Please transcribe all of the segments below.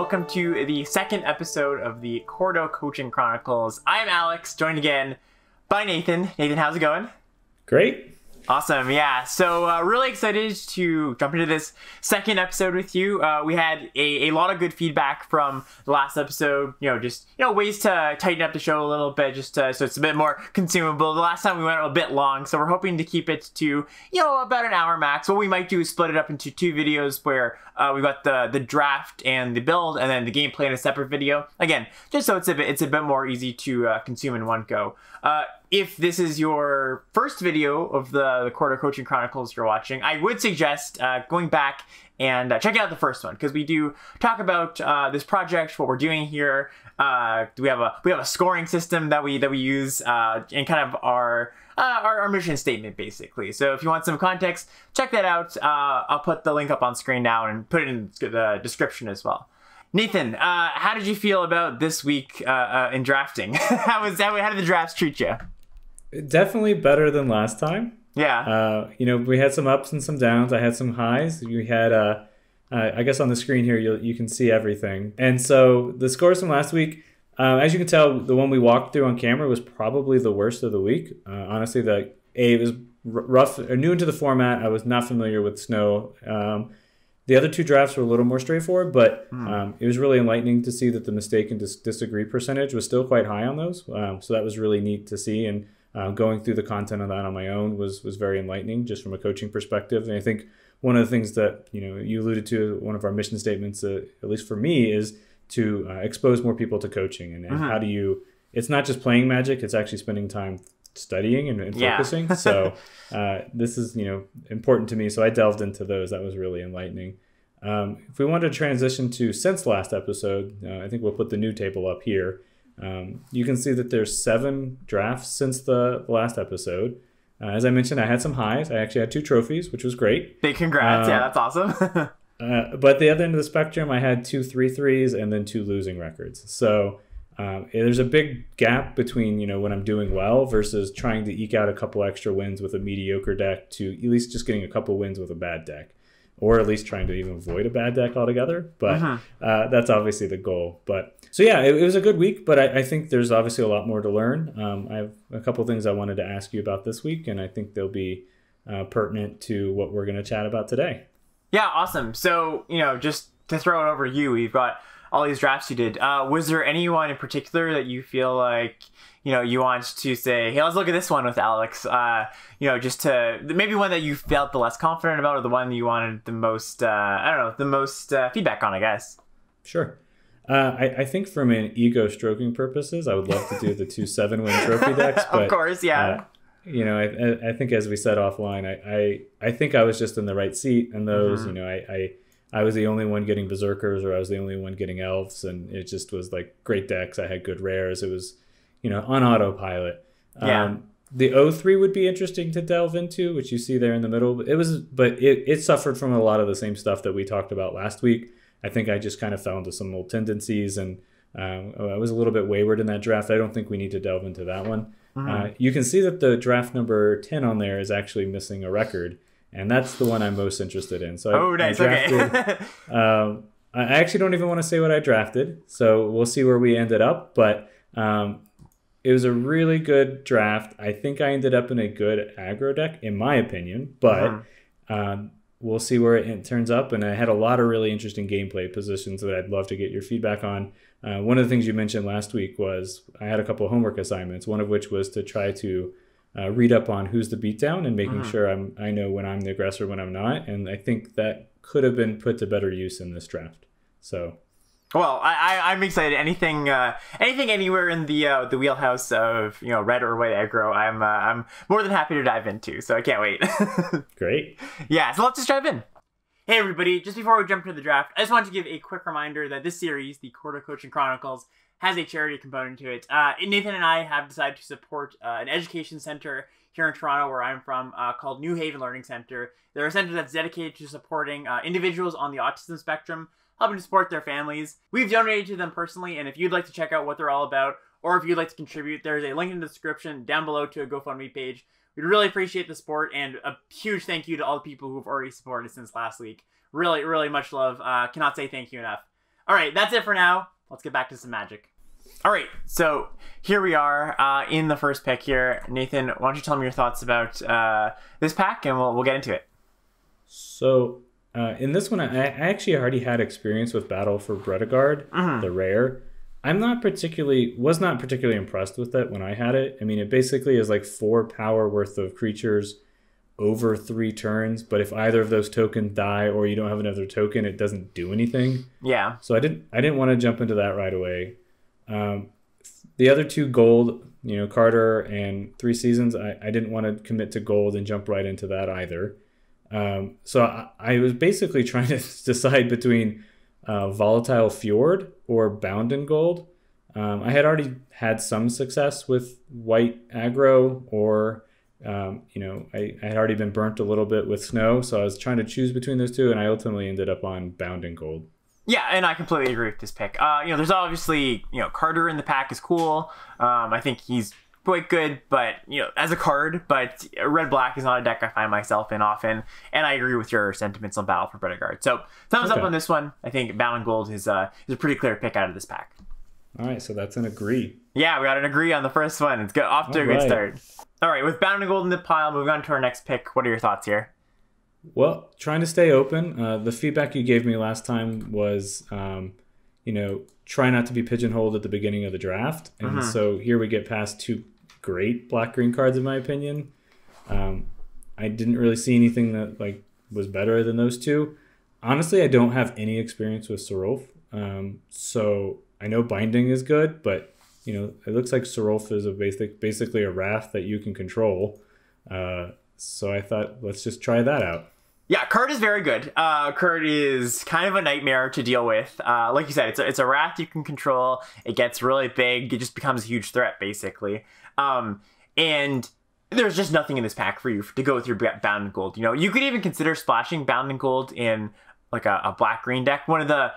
welcome to the second episode of the Cordo Coaching Chronicles. I'm Alex, joined again by Nathan. Nathan, how's it going? Great. Awesome, yeah. So really excited to jump into this second episode with you. We had a lot of good feedback from the last episode, ways to tighten up the show a little bit, so it's a bit more consumable. The last time we went a bit long, so we're hoping to keep it to, about an hour max. What we might do is split it up into two videos where we've got the draft and the build, and then the gameplay in a separate video. Again, just so it's a bit more easy to consume in one go. If this is your first video of the Cordo Coaching Chronicles you're watching, I would suggest going back and checking out the first one, because we do talk about this project, what we're doing here. We have a scoring system that we use, and kind of our mission statement, basically. So if you want some context, check that out. I'll put the link up on screen now and put it in the description as well. Nathan, how did you feel about this week in drafting? How did the drafts treat you? Definitely better than last time. Yeah. We had some ups and some downs. I had some highs. We had, I guess on the screen here, you can see everything. And so the scores from last week, as you can tell, the one we walked through on camera was probably the worst of the week. Honestly, it was rough, new into the format. I was not familiar with snow. The other two drafts were a little more straightforward, but it was really enlightening to see that the mistake and disagree percentage was still quite high on those. So that was really neat to see. And going through the content of that on my own was very enlightening, just from a coaching perspective. And I think one of the things that you alluded to, one of our mission statements, at least for me, is to expose more people to coaching. And how do you? It's not just playing Magic; it's actually spending time studying and focusing. So this is important to me. So I delved into those. That was really enlightening. If we wanted to transition to since last episode, I think we'll put the new table up here. You can see that there's 7 drafts since the last episode. As I mentioned, I had some highs. I actually had 2 trophies, which was great. Big congrats. Yeah, that's awesome. But the other end of the spectrum, I had 2 3-3s and then 2 losing records. So there's a big gap between when I'm doing well versus trying to eke out a couple extra wins with a mediocre deck to at least just getting a couple wins with a bad deck, or at least trying to even avoid a bad deck altogether. But that's obviously the goal. But so yeah, it was a good week, but I think there's obviously a lot more to learn. I have a couple things I wanted to ask you about this week, and I think they'll be pertinent to what we're going to chat about today. Yeah, awesome. So, just to throw it over you, we've got all these drafts you did. Was there anyone in particular that you feel like, you want to say, hey, let's look at this one with Alex, just to maybe one that you felt the less confident about, or the one that you wanted the most, feedback on, I guess. Sure. I think from an ego stroking purposes, I would love to do the 2 7-win trophy decks. But, of course, yeah. I think as we said offline, I think I was just in the right seat in those. I was the only one getting Berserkers, or I was the only one getting Elves, and it just was like great decks. I had good rares. It was, on autopilot. Yeah. The 03 would be interesting to delve into, which you see there in the middle. It suffered from a lot of the same stuff that we talked about last week. I think I just kind of fell into some old tendencies, and I was a little bit wayward in that draft. I don't think we need to delve into that one. You can see that the draft number 10 on there is actually missing a record, and that's the one I'm most interested in. So nice. I drafted, Okay. I actually don't even want to say what I drafted, so we'll see where we ended up. But it was a really good draft. I think I ended up in a good aggro deck, in my opinion, but we'll see where it turns up. And I had a lot of really interesting gameplay positions that I'd love to get your feedback on. One of the things you mentioned last week was I had a couple of homework assignments, one of which was to try to read up on who's the beatdown and making sure I know when I'm the aggressor, when I'm not. And I think that could have been put to better use in this draft. So, well, I'm excited. Anything anywhere in the wheelhouse of red or white aggro, I'm more than happy to dive into. So I can't wait. Great. Yeah. So let's just dive in. Hey everybody, just before we jump into the draft, I just wanted to give a quick reminder that this series, the Cordo Coaching Chronicles, has a charity component to it. Nathan and I have decided to support an education center here in Toronto, where I'm from, called New Haven Learning Center. They're a center that's dedicated to supporting individuals on the autism spectrum, helping to support their families. We've donated to them personally, and if you'd like to check out what they're all about, or if you'd like to contribute, there's a link in the description down below to a GoFundMe page. We'd really appreciate the support, and a huge thank you to all the people who've already supported since last week. Really, really much love. Cannot say thank you enough. All right, that's it for now. Let's get back to some Magic. All right, so here we are in the first pick here. Nathan, why don't you tell me your thoughts about this pack, and we'll get into it. So in this one, I actually already had experience with Battle for Bredegard, the rare. Was not particularly impressed with it when I had it. I mean, it basically is like 4 power worth of creatures over 3 turns, but if either of those tokens die or you don't have another token, it doesn't do anything. Yeah. So I didn't want to jump into that right away. The other 2 gold, Carter and 3 Seasons, I didn't want to commit to gold and jump right into that either. So I was basically trying to decide between Volatile Fjord or Bound in Gold. I had already had some success with white aggro, or I had already been burnt a little bit with snow, so I was trying to choose between those 2, and I ultimately ended up on Bound in Gold. Yeah, and I completely agree with this pick. There's obviously, Carter in the pack is cool. I think he's quite good, but, as a card, but red-black is not a deck I find myself in often, and I agree with your sentiments on Battle for Bredegard. So, thumbs up on this one. I think Bound in Gold is a pretty clear pick out of this pack. All right, so that's an agree. Yeah, we got an agree on the first one. It's off to a good start. All right, with Bound in Gold in the pile, moving on to our next pick. What are your thoughts here? Well, trying to stay open. The feedback you gave me last time was, try not to be pigeonholed at the beginning of the draft. And so here we get past 2 great black-green cards, in my opinion. I didn't really see anything that was better than those 2. Honestly, I don't have any experience with Serulf. So I know Binding is good, but it looks like Serulf is basically a wrath that you can control. So I thought, let's just try that out. Yeah, Kurt is very good. Kurt is kind of a nightmare to deal with. Like you said, it's a wrath you can control. It gets really big. It just becomes a huge threat, basically. And there's just nothing in this pack for you to go with your Bound in Gold. You could even consider splashing Bound in Gold in like a black-green deck. One of the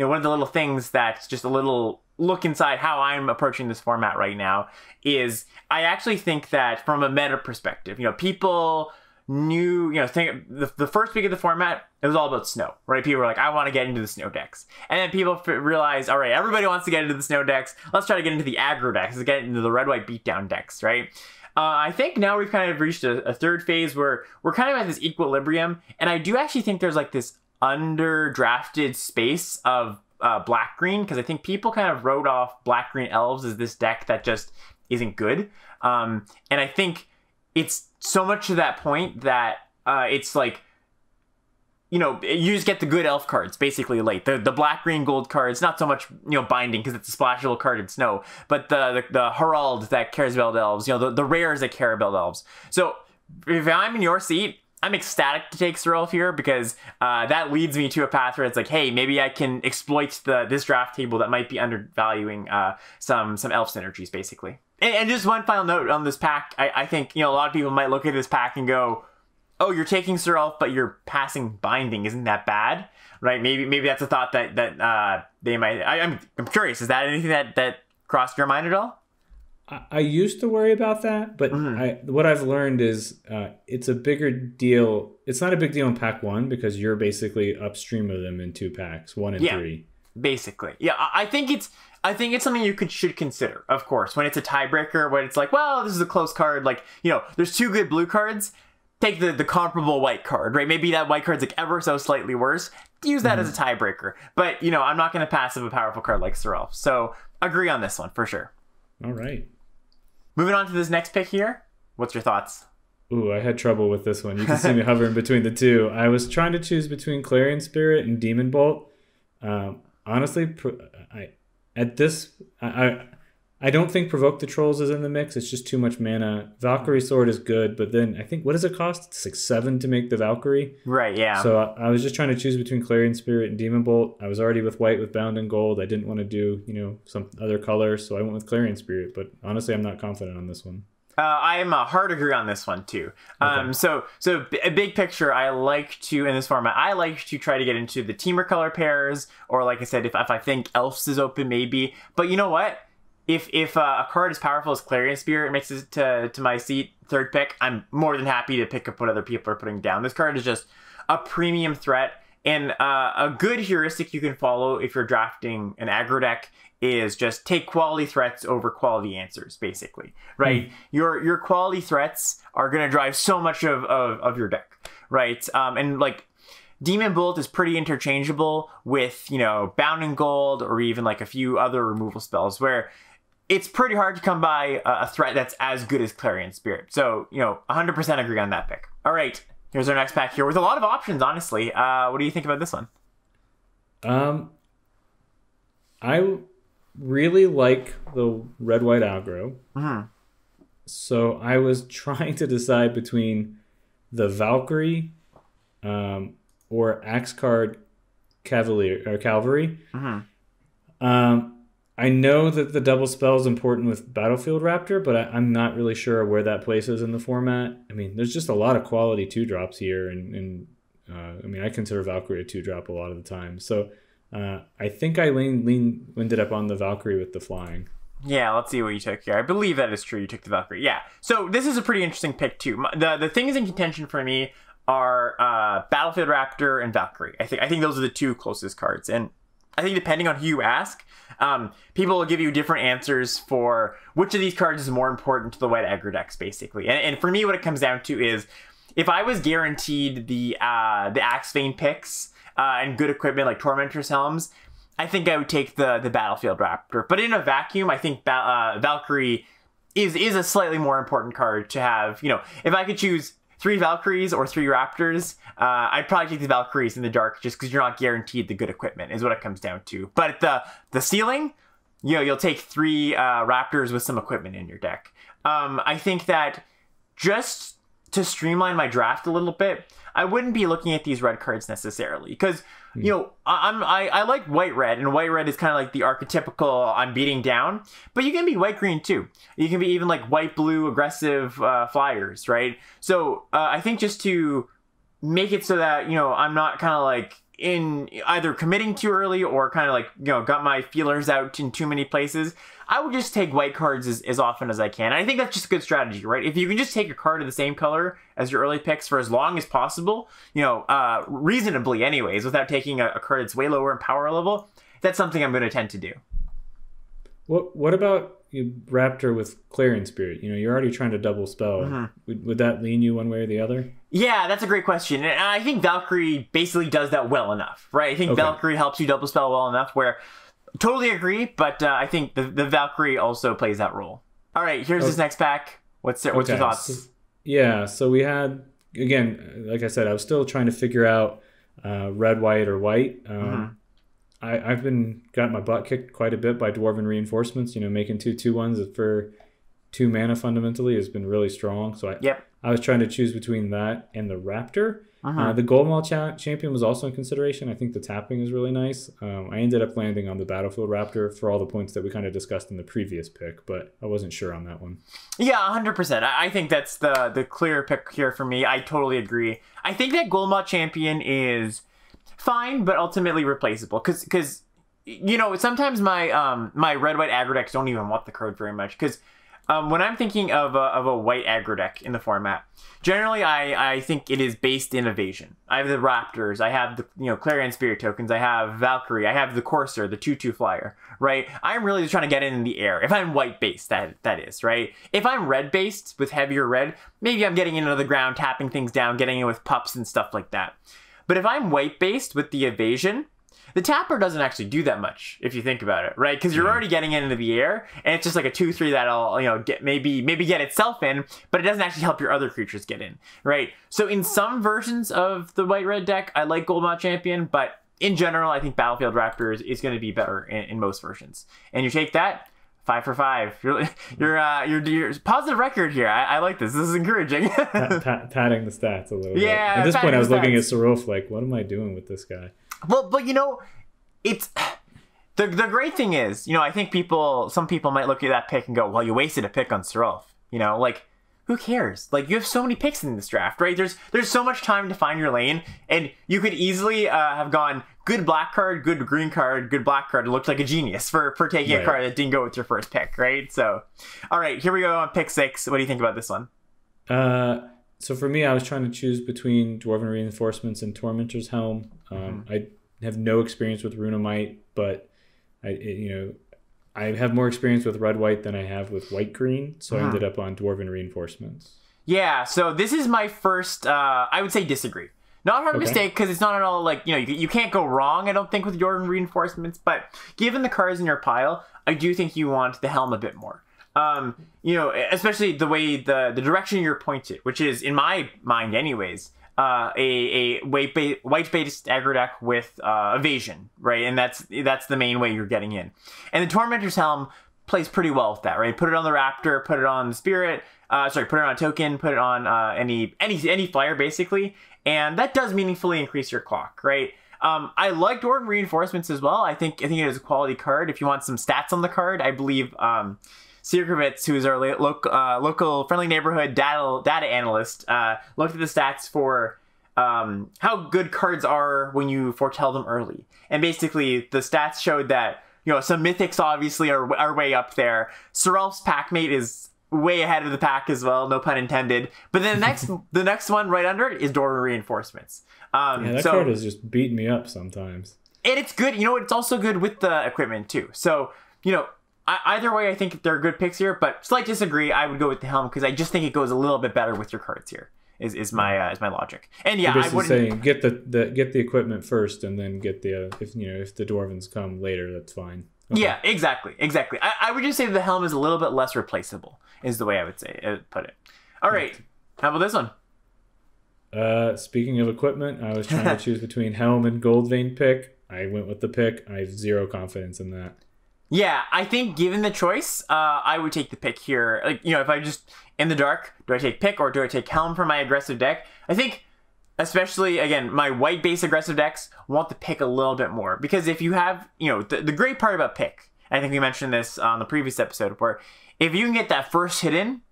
little things that's just a little look inside how I'm approaching this format right now is I actually think that from a meta perspective, people knew, think the first week of the format, it was all about snow, right? People were like, I want to get into the snow decks. And then people realized, all right, everybody wants to get into the snow decks. Let's try to get into the aggro decks. Let's get into the red-white beatdown decks, right? I think now we've kind of reached a third phase where we're kind of at this equilibrium. And I do actually think there's like this underdrafted space of black-green, because I think people kind of wrote off black-green elves as this deck that just isn't good. And I think it's so much to that point that it's like, you just get the good elf cards basically late. The black, green, gold cards, not so much, Binding because it's a splashable card in snow, but the Herald that cares about elves, the rares that care about elves. So if I'm in your seat, I'm ecstatic to take Serulf here because that leads me to a path where it's like, hey, maybe I can exploit this draft table that might be undervaluing some elf synergies, basically. And just one final note on this pack, I think a lot of people might look at this pack and go, oh, you're taking Serulf, but you're passing Binding. Isn't that bad? Right? Maybe that's a thought that they might. I'm curious. Is that anything that crossed your mind at all? I used to worry about that, but what I've learned is it's a bigger deal. It's not a big deal in pack 1 because you're basically upstream of them in 2 packs, 1 and 3. Basically, yeah. I think it's something you should consider, of course, when it's a tiebreaker, when it's like, well, this is a close card. Like, there's 2 good blue cards. Take the comparable white card, right? Maybe that white card's like ever so slightly worse. Use that as a tiebreaker. But, I'm not going to pass up a powerful card like Serulf. So agree on this one for sure. All right. Moving on to this next pick here. What's your thoughts? Ooh, I had trouble with this one. You can see me hovering between the 2. I was trying to choose between Clarion Spirit and Demon Bolt. Honestly, I don't think Provoke the Trolls is in the mix. It's just too much mana. Valkyrie Sword is good, but then I think, what does it cost? It's like 7 to make the Valkyrie. Right, yeah. So I was just trying to choose between Clarion Spirit and Demon Bolt. I was already with white with Bound in Gold. I didn't want to do, some other color, so I went with Clarion Spirit. But honestly, I'm not confident on this one. I am a hard agree on this one too. Okay. So a big picture, I like to, in this format, I like to try to get into the teamer color pairs, or like I said, if I think Elves is open, maybe. But you know what? If a card as powerful as Clarion Spirit makes it to my seat, third pick, I'm more than happy to pick up what other people are putting down. This card is just a premium threat. And a good heuristic you can follow if you're drafting an aggro deck is just take quality threats over quality answers, basically, right? Your quality threats are going to drive so much of your deck, right? And like Demon Bolt is pretty interchangeable with, you know, Bounding Gold or even like a few other removal spells where it's pretty hard to come by a threat that's as good as Clarion Spirit. So, you know, 100% agree on that pick. All right, here's our next pack here with a lot of options, honestly. What do you think about this one? I really like the red-white aggro. So I was trying to decide between the Valkyrie or Axe Card Cavalier or Cavalry. I know that the double spell is important with Battlefield Raptor, but I'm not really sure where that places in the format. I mean, there's just a lot of quality 2-drops here, and I mean, I consider Valkyrie a 2-drop a lot of the time. So I think I ended up on the Valkyrie with the flying. Yeah, let's see what you took here. I believe that is true. You took the Valkyrie. Yeah. So this is a pretty interesting pick too. The things in contention for me are Battlefield Raptor and Valkyrie. I think those are the two closest cards, and I think depending on who you ask, people will give you different answers for which of these cards is more important to the white aggro decks, basically. And for me, what it comes down to is if I was guaranteed the Axe Vein picks and good equipment like Tormentor's Helms, I think I would take the Battlefield Raptor. But in a vacuum, I think Valkyrie is a slightly more important card to have. You know, if I could choose 3 Valkyries or 3 Raptors, I'd probably take the Valkyries in the dark just because you're not guaranteed the good equipment is what it comes down to. But at the ceiling, you know, you'll take 3 Raptors with some equipment in your deck. I think that just to streamline my draft a little bit, I wouldn't be looking at these red cards necessarily because, you know, I like white-red, and white-red is kind of like the archetypical I'm beating down, but you can be white-green too. You can be even like white-blue aggressive flyers, right? So I think just to make it so that, you know, I'm not kind of like in either committing too early or kind of like, you know, got my feelers out in too many places, I would just take white cards as often as I can. And I think that's just a good strategy, right? If you can just take a card of the same color as your early picks for as long as possible, you know, reasonably anyways, without taking a card that's way lower in power level, that's something I'm going to tend to do. What about Raptor with Clarion Spirit? You know, you're already trying to double spell. Would that lean you one way or the other? Yeah, that's a great question. And I think Valkyrie basically does that well enough, right? I think Valkyrie helps you double spell well enough where... Totally agree, but I think the Valkyrie also plays that role. All right, here's this next pack. What's your thoughts? So we had, again, like I said, I was still trying to figure out red, white, or white. I've got my butt kicked quite a bit by Dwarven Reinforcements. You know, making 2/2/1s for 2 mana fundamentally has been really strong. So I was trying to choose between that and the Raptor. The Goldmaw Champion was also in consideration. I think the tapping is really nice. I ended up landing on the Battlefield Raptor for all the points that we kind of discussed in the previous pick, but I wasn't sure on that one. Yeah, 100%. I think that's the clear pick here for me. I totally agree. I think that Goldmaw Champion is fine, but ultimately replaceable. Because you know, sometimes my my red-white aggro decks don't even want the card very much. Because when I'm thinking of a white aggro deck in the format, generally I think it is based in evasion. I have the Raptors, I have the, you know, Clarion Spirit tokens, I have Valkyrie, I have the Courser, the 2/2 flyer, right? I'm really just trying to get in the air. If I'm white based, that is, right? If I'm red based with heavier red, maybe I'm getting into the ground, tapping things down, getting in with pups and stuff like that. But if I'm white based with the evasion, the tapper doesn't actually do that much if you think about it, right? Because you're already getting into the air, and it's just like a 2/3 that'll, you know, get maybe get itself in, but it doesn't actually help your other creatures get in, right? So in some versions of the white-red deck, I like Goldmaw Champion, but in general, I think Battlefield Raptor is going to be better in most versions. And you take that 5 for 5. You're positive record here. I like this. This is encouraging. Padding the stats a little bit. Yeah. At this point, I was looking at Serulf like, what am I doing with this guy? Well, but you know, it's the great thing is, you know, I think some people might look at that pick and go, well, you wasted a pick on Serulf. You know, like, who cares? Like, you have so many picks in this draft, right? There's so much time to find your lane, and you could easily have gone good black card, good green card, good black card, and looked like a genius for taking a card that didn't go with your first pick, right? So, all right, here we go on pick 6. What do you think about this one? So for me, I was trying to choose between Dwarven Reinforcements and Tormentor's Helm. I have no experience with Runamite, but I have more experience with red-white than I have with white-green, so I ended up on Dwarven Reinforcements. Yeah, so this is my first, I would say disagree. Not a hard mistake, because it's not at all like, you can't go wrong, I don't think, with Dwarven Reinforcements, but given the cards in your pile, I do think you want the helm a bit more. Especially the way the direction you're pointed, which is, in my mind anyways, a white-based aggro deck with evasion, right? And that's the main way you're getting in. And the Tormentor's Helm plays pretty well with that, right? Put it on the Raptor, put it on the Spirit, put it on a token, put it on any flyer basically, and that does meaningfully increase your clock, right? I like Dwarven Reinforcements as well. I think it is a quality card. If you want some stats on the card, I believe Sirkovitz, who is our local friendly neighborhood data analyst, looked at the stats for how good cards are when you foretell them early. And basically, the stats showed that some mythics obviously are way up there. Sorelf's Packmate is way ahead of the pack as well, no pun intended. But then the next one right under it is Dwarven Reinforcements. That card has just beaten me up sometimes. And it's good. It's also good with the equipment too. So either way, I think they're good picks here, but slight disagree. I would go with the helm because I just think it goes a little bit better with your cards here. Is my logic. And yeah, I would saying get the equipment first, and then get the if the Dwarvens come later, that's fine. Okay. Yeah, exactly. I would just say the helm is a little bit less replaceable. Is the way I would put it. All right, how about this one? Speaking of equipment, I was trying to choose between helm and Goldvein pick. I went with the pick. I have zero confidence in that. Yeah, I think given the choice, I would take the pick here. Like, if I just in the dark, do I take pick or do I take helm for my aggressive deck? I think, especially again, my white base aggressive decks want the pick a little bit more because if you have, the great part about pick, I think we mentioned this on the previous episode, where if you can get that first hit in,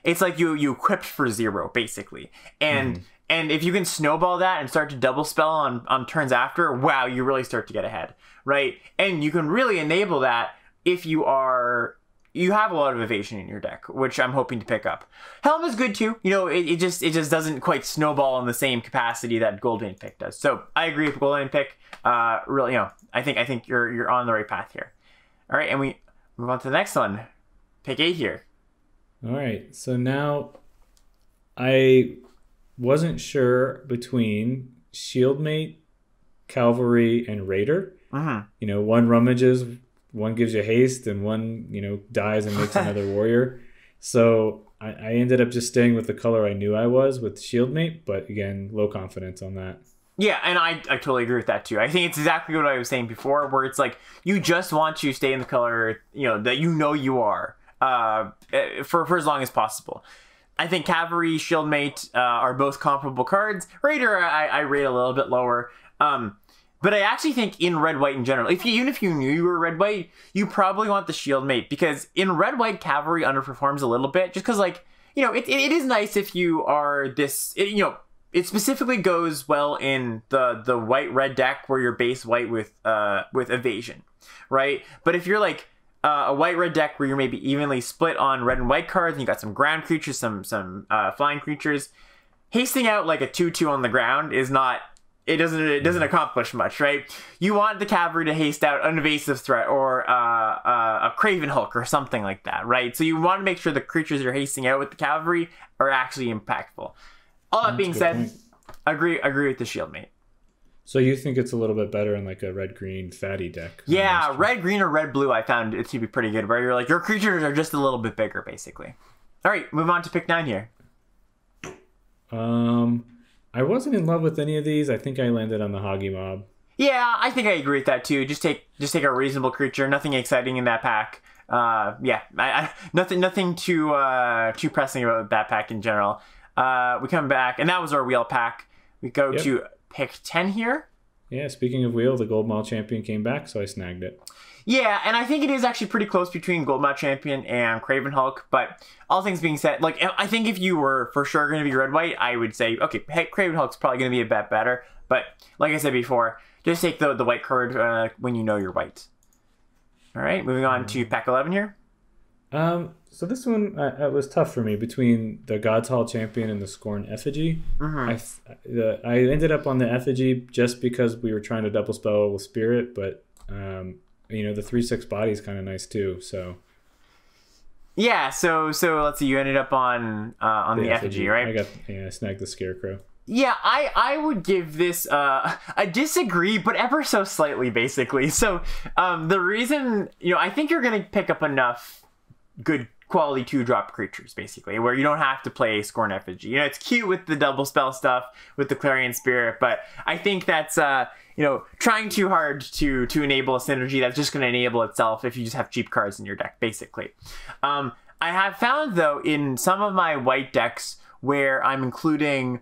it's like you equipped for 0 basically, and if you can snowball that and start to double spell on turns after, wow, you really start to get ahead, right? And you can really enable that if you have a lot of evasion in your deck, which I'm hoping to pick up. Helm is good too. It just doesn't quite snowball in the same capacity that Goldvein pick does. So I agree with Goldvein pick. Really, I think you're on the right path here. All right, and we move on to the next one. Pick 8 here. All right, so now I wasn't sure between Shieldmate, Cavalry, and Raider. One rummages, one gives you haste, and one dies and makes another warrior. So I ended up just staying with the color I knew I was with Shieldmate, but again, low confidence on that. Yeah, and I totally agree with that too. I think it's exactly what I was saying before, where it's like you just want to stay in the color that you are for as long as possible. I think Cavalry, Shieldmate are both comparable cards. Raider I rate a little bit lower. But I actually think in red-white in general, even if you knew you were red-white, you probably want the Shieldmate, because in red-white, Cavalry underperforms a little bit, just because, it is nice if you are this, it specifically goes well in the white-red deck where you're base white with evasion, right? But if you're like a white-red deck where you're maybe evenly split on red and white cards, and you got some ground creatures, some flying creatures, hasting out like a 2/2 on the ground is not... It doesn't accomplish much, right? You want the Cavalry to haste out an evasive threat or a Craven Hulk or something like that, right? So you want to make sure the creatures you're hasting out with the Cavalry are actually impactful. All that being said, agree with the Shieldmate. So you think it's a little bit better in like a red-green fatty deck? Yeah, red-green or red-blue I found it to be pretty good, where you're like, your creatures are just a little bit bigger, basically. All right, move on to pick 9 here. I wasn't in love with any of these. I think I landed on the Hoggy Mob. Yeah, I think I agree with that too. Just take a reasonable creature. Nothing exciting in that pack. Nothing too pressing about that pack in general. We come back, and that was our wheel pack. We go to pick 10 here. Yeah, speaking of wheel, the Gold Mall Champion came back, so I snagged it. Yeah, and I think it is actually pretty close between Gold Mall Champion and Craven Hulk, but all things being said, I think if you were for sure going to be red-white, I would say, okay, hey, Craven Hulk's probably going to be a bit better, but like I said before, just take the white card when you know you're white. All right, moving on to pack 11 here. So this one was tough for me between the God's Hall Champion and the Scorn Effigy. I ended up on the Effigy just because we were trying to double spell with Spirit, but the 3/6 body is kind of nice too. So yeah, so let's see. You ended up on the effigy, right? I snagged the Scarecrow. Yeah, I would give this I disagree, but ever so slightly, basically. So the reason, I think you're gonna pick up enough good quality 2-drop creatures, basically, where you don't have to play Scorn Effigy. It's cute with the double spell stuff with the Clarion Spirit, but I think that's trying too hard to enable a synergy that's just going to enable itself if you just have cheap cards in your deck, basically. I have found, though, in some of my white decks where I'm including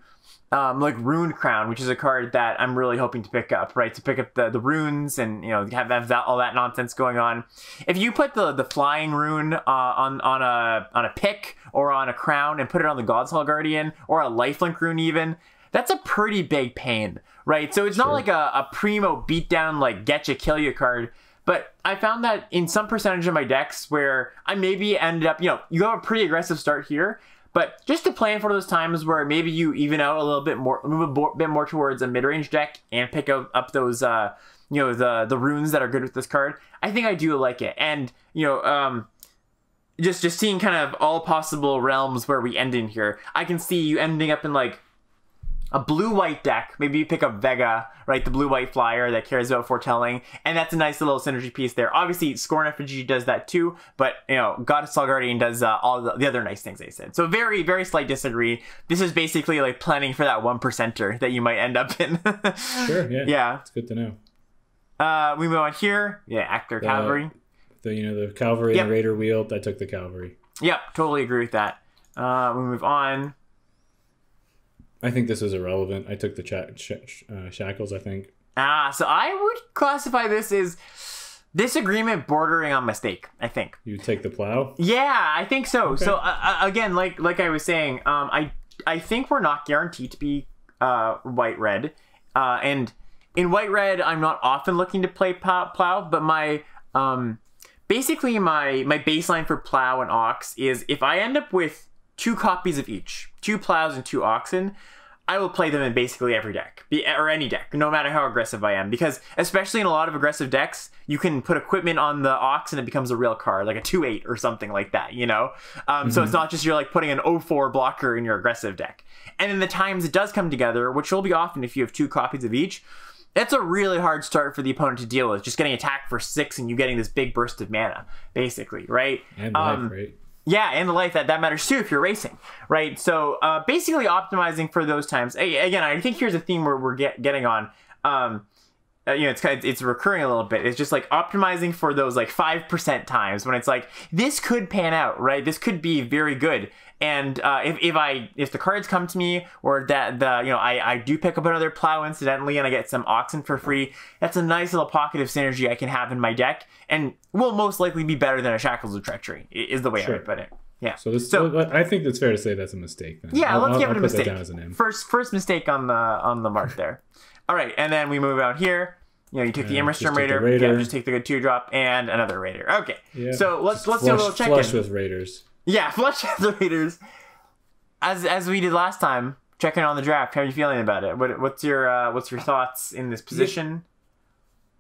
like Rune Crown, which is a card that I'm really hoping to pick up, right? To pick up the runes and have all that nonsense going on. If you put the flying rune on a pick or on a crown and put it on the God's Hall Guardian or a lifelink rune even, that's a pretty big pain, right? So it's not like a primo beatdown like getcha kill you card. But I found that in some percentage of my decks where I maybe ended up, you have a pretty aggressive start here, but just to plan for those times where maybe you even out a little bit more, move a bit more towards a mid-range deck and pick up those, the runes that are good with this card, I think I do like it. And, just seeing kind of all possible realms where we end in here, I can see you ending up in like a blue-white deck. Maybe you pick up Vega, right? The blue-white flyer that cares about foretelling. And that's a nice little synergy piece there. Obviously, Scorn Effigy does that too. But, Goddess Hall Guardian does all the other nice things I said. So very, very slight disagree. This is basically like planning for that 1%er that you might end up in. Sure, yeah. Yeah. It's good to know. We move on here. Yeah, Actor Cavalry. The Cavalry and the Raider wheel. I took the Cavalry. Yep, totally agree with that. We move on. I think this is irrelevant. I took the Shackles, I think. So I would classify this as disagreement bordering on mistake, I think. You take the Plow? Yeah, I think so. Okay. So, again, like I was saying, I think we're not guaranteed to be white-red. And in white-red, I'm not often looking to play Plow, but my... basically, my baseline for Plow and Ox is if I end up with 2 copies of each, 2 Plows and 2 Oxen, I will play them in basically every deck, or any deck, no matter how aggressive I am. Because especially in a lot of aggressive decks, you can put equipment on the Ox and it becomes a real card, like a 2/8 or something like that, So it's not just you're like putting an 0/4 blocker in your aggressive deck. And in the times it does come together, which will be often if you have 2 copies of each, it's a really hard start for the opponent to deal with, just getting attacked for 6 and you getting this big burst of mana, basically, right? And life, right? Yeah, and the life, that matters too if you're racing, right? So basically optimizing for those times. Again, I think here's a theme where we're getting on. It's recurring a little bit. It's just like optimizing for those like 5% times when it's like, this could pan out, right? This could be very good. And if the cards come to me, or that I do pick up another Plow incidentally and I get some Oxen for free, that's a nice little pocket of synergy I can have in my deck, and will most likely be better than a Shackles of Treachery, is the way I would put it. Yeah. So I think it's fair to say that's a mistake then. Yeah, let's give it a mistake. That down as an M. First mistake on the mark there. All right, and then we move out here. You took the Immersturm Raider. Yeah, just take the good 2-drop and another Raider. Okay. Yeah. So let's do a little check-in. Flush with Raiders. Yeah, flush with the Raiders. As we did last time, checking on the draft. How are you feeling about it? What's your thoughts in this position?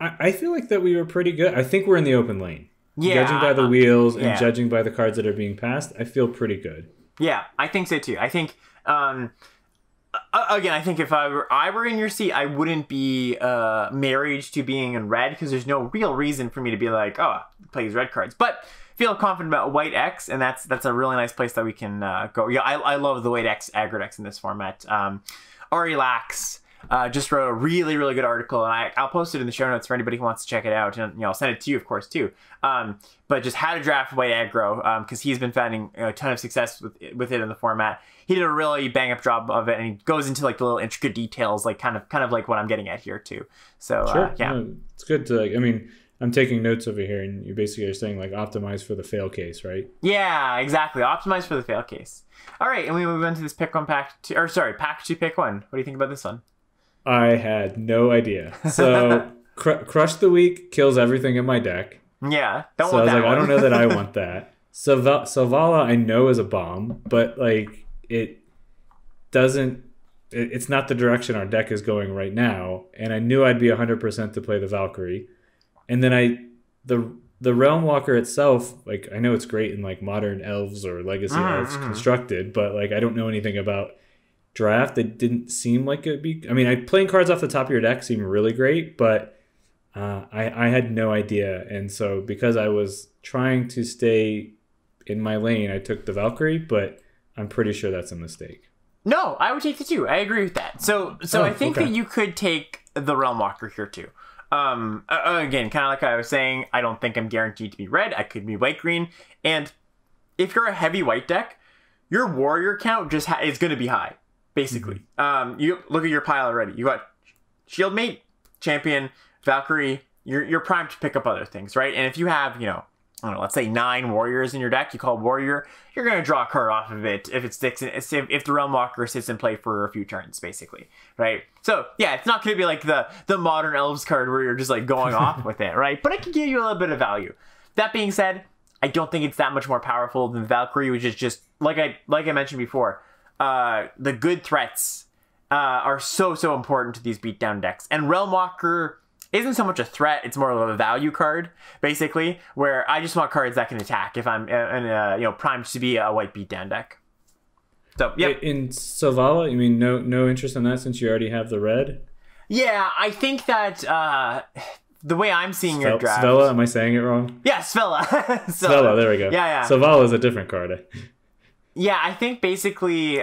I feel like that we were pretty good. I think we're in the open lane. Yeah. Judging by the wheels and judging by the cards that are being passed, I feel pretty good. Yeah, I think so too. I think again, I think if I were in your seat, I wouldn't be married to being in red, because there's no real reason for me to be like, oh, play these red cards. But feel confident about white X, and that's a really nice place that we can go. Yeah, I love the white X aggro decks in this format. Ari Lax just wrote a really, really good article, and I'll post it in the show notes for anybody who wants to check it out, and I'll send it to you, of course, too. But just how to draft white aggro, because he's been finding a ton of success with it in the format. He did a really bang up job of it, and he goes into like the little intricate details, like kind of like what I'm getting at here too. So sure. Yeah, no, it's good to I'm taking notes over here, and you basically are saying like optimize for the fail case, right? Yeah, exactly. Optimize for the fail case. All right, and we move into this pack 2 pick 1. What do you think about this one? I had no idea. So Crush the Weak kills everything in my deck. Yeah, don't want that. So I was like, I don't know that I want that. Selvala I know is a bomb, but like it doesn't. It's not the direction our deck is going right now. And I knew I'd be 100% to play the Valkyrie, and then the Realm Walker itself, like I know it's great in like modern elves or legacy elves constructed, but like I don't know anything about draft. It didn't seem like it'd be. I mean, playing cards off the top of your deck seemed really great, but I had no idea, and so because I was trying to stay in my lane, I took the Valkyrie, but I'm pretty sure that's a mistake. No, I would take the 2. I agree with that. So I think that you could take the Realm Walker here too. Again, kind of like I was saying, I don't think I'm guaranteed to be red. I could be white-green. And if you're a heavy white deck, your warrior count just is going to be high, basically. You look at your pile already. You got Shieldmate, Champion, Valkyrie. You're primed to pick up other things, right? And if you have, I don't know, let's say 9 warriors in your deck, you call warrior, you're going to draw a card off of it if it sticks in, if the Realm Walker sits in play for a few turns, basically, right? So yeah, it's not going to be like the modern elves card where you're just like going off with it, right? But it can give you a little bit of value. That being said, I don't think it's that much more powerful than Valkyrie, which is just like I mentioned before. The good threats are so important to these beatdown decks, and Realm Walker isn't so much a threat, it's more of a value card, basically, where I just want cards that can attack if I'm primed to be a white beatdown deck. So, yeah. In Selvala, you mean no interest in that since you already have the red? Yeah, I think that the way I'm seeing your draft... Svella, am I saying it wrong? Yeah, Svella. Svella, there we go. Yeah. Selvala is a different card. Yeah, I think basically...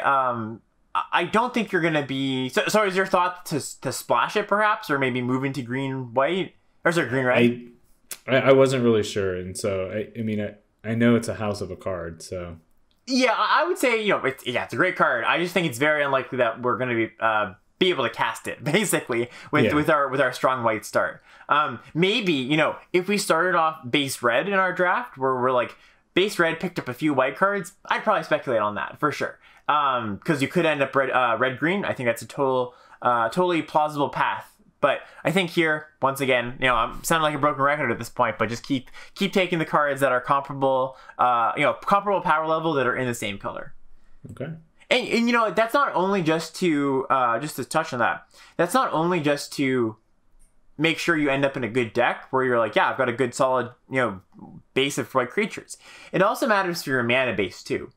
I don't think you're going to be... So is your thought to splash it, perhaps? Or maybe move into green-white? Or is it green-red? I wasn't really sure. And so, I know it's a house of a card, so... Yeah, I would say, it's a great card. I just think it's very unlikely that we're going to be able to cast it, basically, with our strong white start. Maybe, if we started off base red in our draft, where we're like, base red picked up a few white cards, I'd probably speculate on that, for sure. Because you could end up red-green. I think that's a totally plausible path. But I think here, once again, I'm sounding like a broken record at this point, but just keep taking the cards that are comparable, comparable power level that are in the same color. Okay. And that's not only just to touch on that. That's not only just to make sure you end up in a good deck where you're like, yeah, I've got a good solid, base of white creatures. It also matters for your mana base too.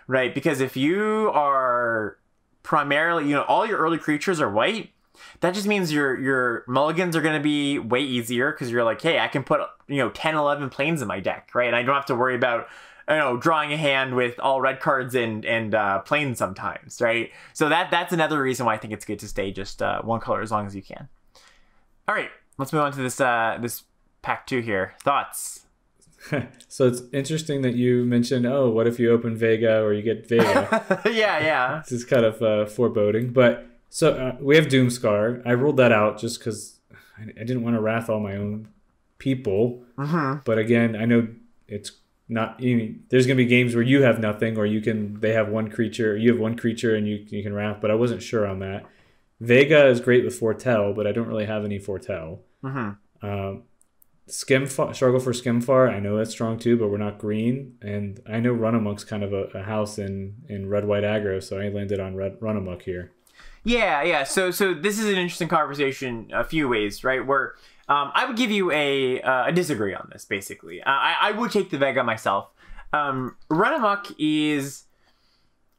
Right, because if you are primarily, all your early creatures are white, that just means your mulligans are going to be way easier because you're like, hey, I can put 10, 11 planes in my deck, right? And I don't have to worry about drawing a hand with all red cards and planes sometimes, right? So that's another reason why I think it's good to stay just one color as long as you can. All right, let's move on to this pack 2 here. Thoughts? So it's interesting that you mentioned, what if you open Vega or you get Vega? Yeah. This is kind of foreboding. But so we have Doomscar. I ruled that out just because I didn't want to wrath all my own people. But again, I know it's not. There's going to be games where you have nothing, or they have one creature. You have one creature and you can wrath. But I wasn't sure on that. Vega is great with Foretell, but I don't really have any Foretell. Struggle for Skimfar, I know that's strong too, but we're not green. And I know Run Amok's kind of a house in red-white aggro, so I landed on Run Amok here. Yeah. So this is an interesting conversation a few ways, right? Where I would give you a disagree on this, basically. I would take the Vega myself. Run Amok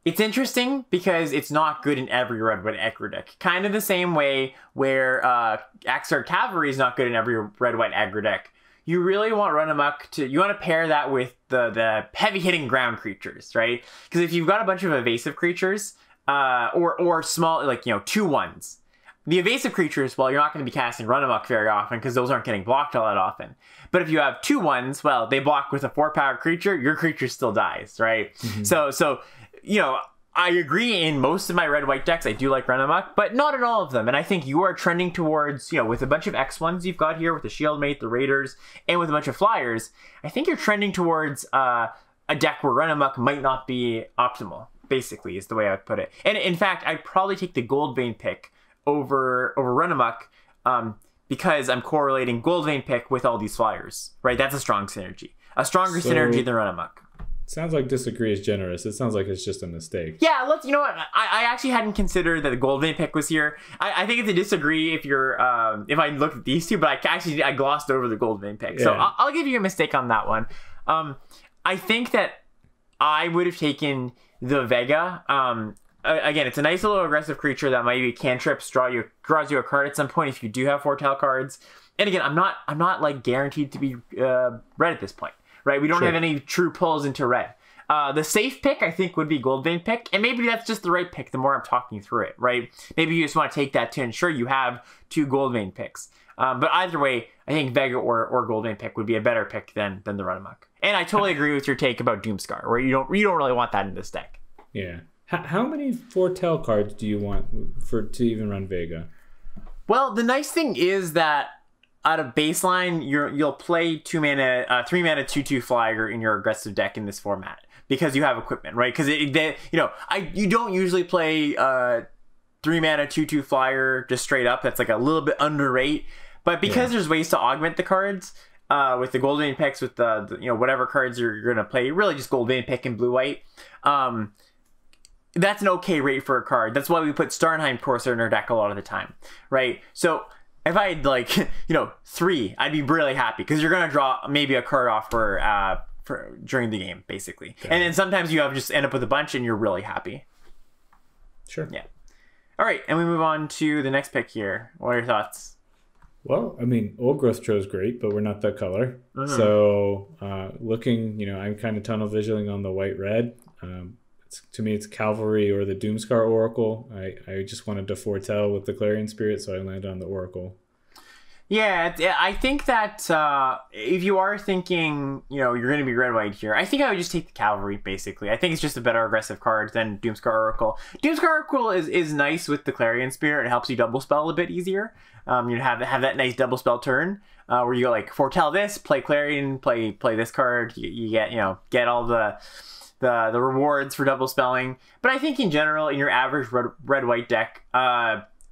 it's interesting because it's not good in every red-white aggro deck. Kind of the same way where Axar Cavalry is not good in every red-white aggro deck. You really want Run Amok you want to pair that with the heavy-hitting ground creatures, right? Because if you've got a bunch of evasive creatures, or small, 2/1s, the evasive creatures, well, you're not going to be casting Run Amok very often because those aren't getting blocked all that often. But if you have 2/1s, well, they block with a 4-power creature, your creature still dies, right? So I agree in most of my red-white decks, I do like Run Amok, but not in all of them. And I think you are trending towards, with a bunch of X1s you've got here with the Shieldmate, the Raiders, and with a bunch of Flyers, I think you're trending towards a deck where Run Amok might not be optimal, basically, is the way I would put it. And in fact, I'd probably take the Goldvein pick over Run Amok, because I'm correlating Goldvein pick with all these Flyers, right? That's a strong synergy. A stronger synergy than Run Amok. Sounds like disagree is generous. It sounds like it's just a mistake. Yeah, let's. You know what? I actually hadn't considered that the gold vein pick was here. I think it's a disagree if you're if I looked at these two, but I glossed over the gold vein pick. So I'll give you a mistake on that one. I think that I would have taken the Vega. Again, it's a nice little aggressive creature that might be cantrips, draws you a card at some point if you do have foretell cards. And again, I'm not like guaranteed to be red at this point. Right, we don't have any true pulls into red. The safe pick, I think, would be gold vein pick, and maybe that's just the right pick the more I'm talking through it, right? Maybe you just want to take that to ensure you have 2 gold vein picks. But either way, I think Vega or gold vein pick would be a better pick than the Run Amok. And I totally agree with your take about Doomscar, where you don't really want that in this deck. Yeah. How many foretell cards do you want to even run Vega? Well, the nice thing is that out of baseline, you'll play 3 mana 2/2 flyer in your aggressive deck in this format because you have equipment, right? Because you don't usually play 3 mana 2/2 flyer just straight up. That's like a little bit underrate, but because there's ways to augment the cards with the gold vein picks, with the whatever cards you're gonna play, really just gold vein pick and blue white. That's an okay rate for a card. That's why we put Starnheim Courser in our deck a lot of the time, right? So if I had 3, I'd be really happy because you're gonna draw maybe a card off for during the game, basically. Okay. And then sometimes you just end up with a bunch and you're really happy. Sure. Yeah. All right, and we move on to the next pick here. What are your thoughts? Well, I mean, Old Growth Trove's great, but we're not that color. Mm-hmm. So looking, I'm kind of tunnel visioning on the white-red. To me, it's Cavalry or the Doomscar Oracle. I just wanted to foretell with the Clarion Spirit, so I landed on the Oracle. Yeah, I think that if you are thinking, you're going to be red-white here, I think I would just take the Cavalry, basically. I think it's just a better aggressive card than Doomscar Oracle. Doomscar Oracle is nice with the Clarion Spirit. It helps you double spell a bit easier. You have that nice double spell turn where you go foretell this, play Clarion, play this card. You get all the rewards for double spelling. But I think in general, in your average red-white deck,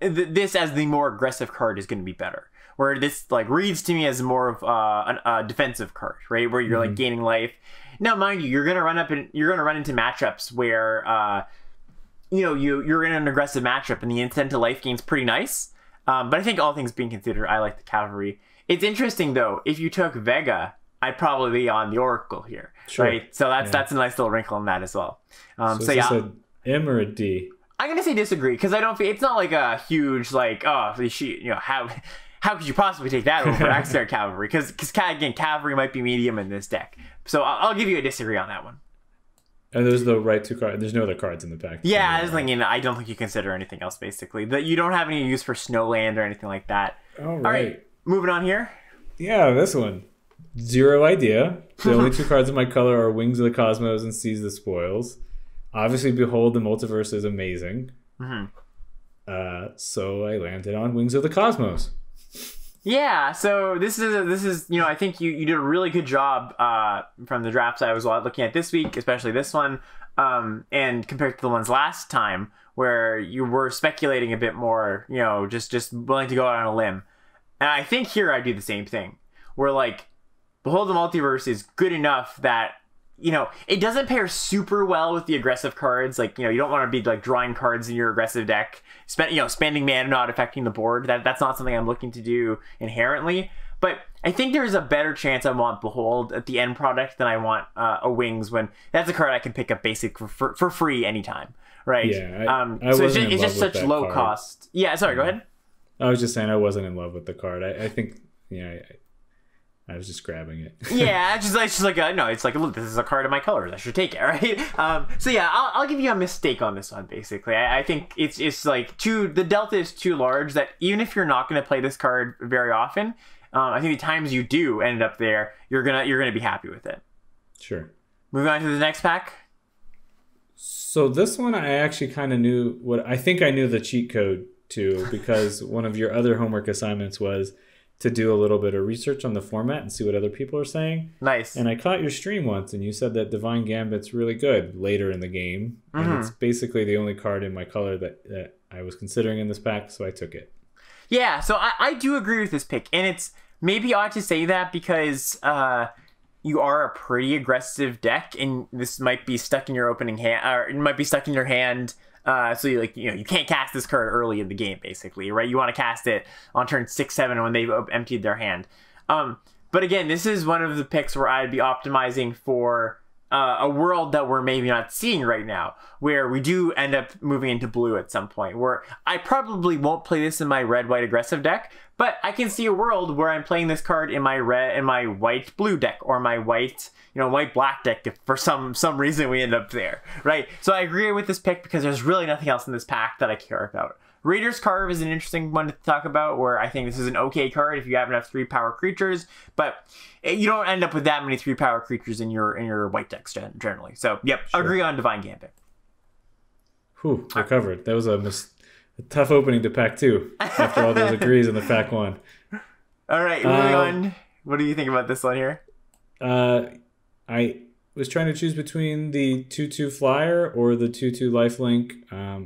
this as the more aggressive card is going to be better. Where this reads to me as more of a defensive card, right? Where you're gaining life. Now, mind you, you're gonna run into matchups where you're in an aggressive matchup and the incentive to life gain's pretty nice. But I think all things being considered, I like the Cavalry. It's interesting though, if you took Vega, I'd probably be on the Oracle here, right? So that's a nice little wrinkle in that as well. So is this an M or a D? I'm gonna say disagree because I don't feel it's not like a huge how could you possibly take that over Axear Cavalry? Because again, Cavalry might be medium in this deck. So I'll give you a disagree on that one. And there's the right 2 cards. There's no other cards in the pack. Yeah, I was thinking. I don't think you consider anything else. Basically, that you don't have any use for Snowland or anything like that. All right, moving on here. Yeah, this one. Zero idea. The only 2 cards in my color are Wings of the Cosmos and Seize the Spoils. Obviously, Behold the Multiverse is amazing. Mm-hmm. So I landed on Wings of the Cosmos. Yeah, so this is I think you did a really good job from the drafts I was looking at this week, especially this one, and compared to the ones last time where you were speculating a bit more, just willing to go out on a limb. And I think here I do the same thing, where Behold the Multiverse is good enough that it doesn't pair super well with the aggressive cards. You don't want to be drawing cards in your aggressive deck, spending mana not affecting the board. That's not something I'm looking to do inherently. But I think there's a better chance I want Behold at the end product than I want a Wings, when that's a card I can pick up basic for free anytime, right? Yeah, so it's just such low card. Cost. Yeah, sorry, go ahead. I was just saying I wasn't in love with the card. I think I was just grabbing it. Yeah, it's just look, this is a card of my colors. I should take it, right? So yeah, I'll give you a mistake on this one. Basically, I think it's the delta is too large that even if you're not going to play this card very often, I think the times you do end up there, you're gonna be happy with it. Sure. Moving on to the next pack. So this one, I actually kind of knew I think I knew the cheat code to, because one of your other homework assignments was to do a little bit of research on the format and see what other people are saying. Nice. And I caught your stream once, and you said that Divine Gambit's really good later in the game. Mm-hmm. And it's basically the only card in my color that I was considering in this pack, so I took it. Yeah, so I do agree with this pick. And it's maybe odd to say that because you are a pretty aggressive deck, and this might be stuck in your opening hand, or it might be stuck in your hand. So you can't cast this card early in the game, basically, right? You want to cast it on turn 6, 7 when they've emptied their hand. But again, this is one of the picks where I'd be optimizing for a world that we're maybe not seeing right now, where we do end up moving into blue at some point, where I probably won't play this in my red-white aggressive deck, but I can see a world where I'm playing this card in my white-blue deck, or my white-black deck if for some reason we end up there, right? So I agree with this pick because there's really nothing else in this pack that I care about. Raider's Carve is an interesting one to talk about, where I think this is an okay card if you have enough 3-power creatures, but you don't end up with that many 3-power creatures in your white decks generally. So, yep, sure. Agree on Divine Gambit. Whew, we're covered. That was a tough opening to pack 2 after all those agrees in the pack 1. All right, moving on. What do you think about this one here? I was trying to choose between the 2/2 flyer or the 2/2 lifelink.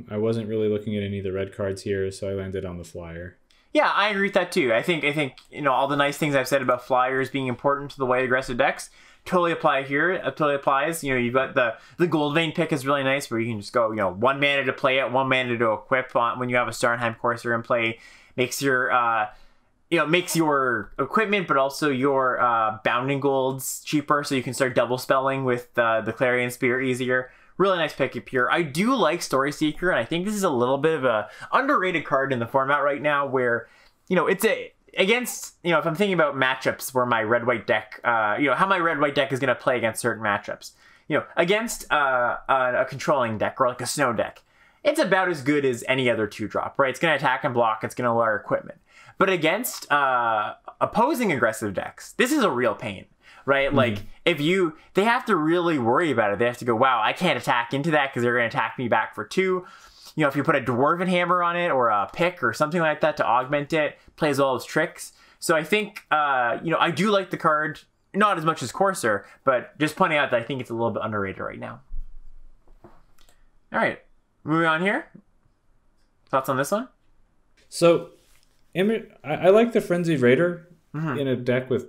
I wasn't really looking at any of the red cards here, so I landed on the flyer. Yeah, I agree with that too. I think all the nice things I've said about flyers being important to the white aggressive decks totally apply here. It totally applies. You've got the Gold Vein pick is really nice, where you can just go 1 mana to play it, 1 mana to equip on when you have a Starnheim Courser in play. Makes your makes your equipment, but also your bounding golds cheaper, so you can start double spelling with the Clarion Spear easier. Really nice pick up here. I do like Story Seeker, and I think this is a little bit of a underrated card in the format right now, where it's against if I'm thinking about matchups where my red-white deck, how my red-white deck is going to play against certain matchups. Against a controlling deck or like a snow deck, it's about as good as any other 2-drop, right? It's going to attack and block. It's going to lower equipment. But against opposing aggressive decks, this is a real pain, right? Mm-hmm. Like they have to really worry about it. They have to go, wow, I can't attack into that because they're going to attack me back for 2. If you put a Dwarven Hammer on it or a pick or something like that to augment it, plays all those tricks. So I think, I do like the card, not as much as Courser, but just pointing out that I think it's a little bit underrated right now. All right, moving on here. Thoughts on this one? So I like the Frenzied Raider in a deck with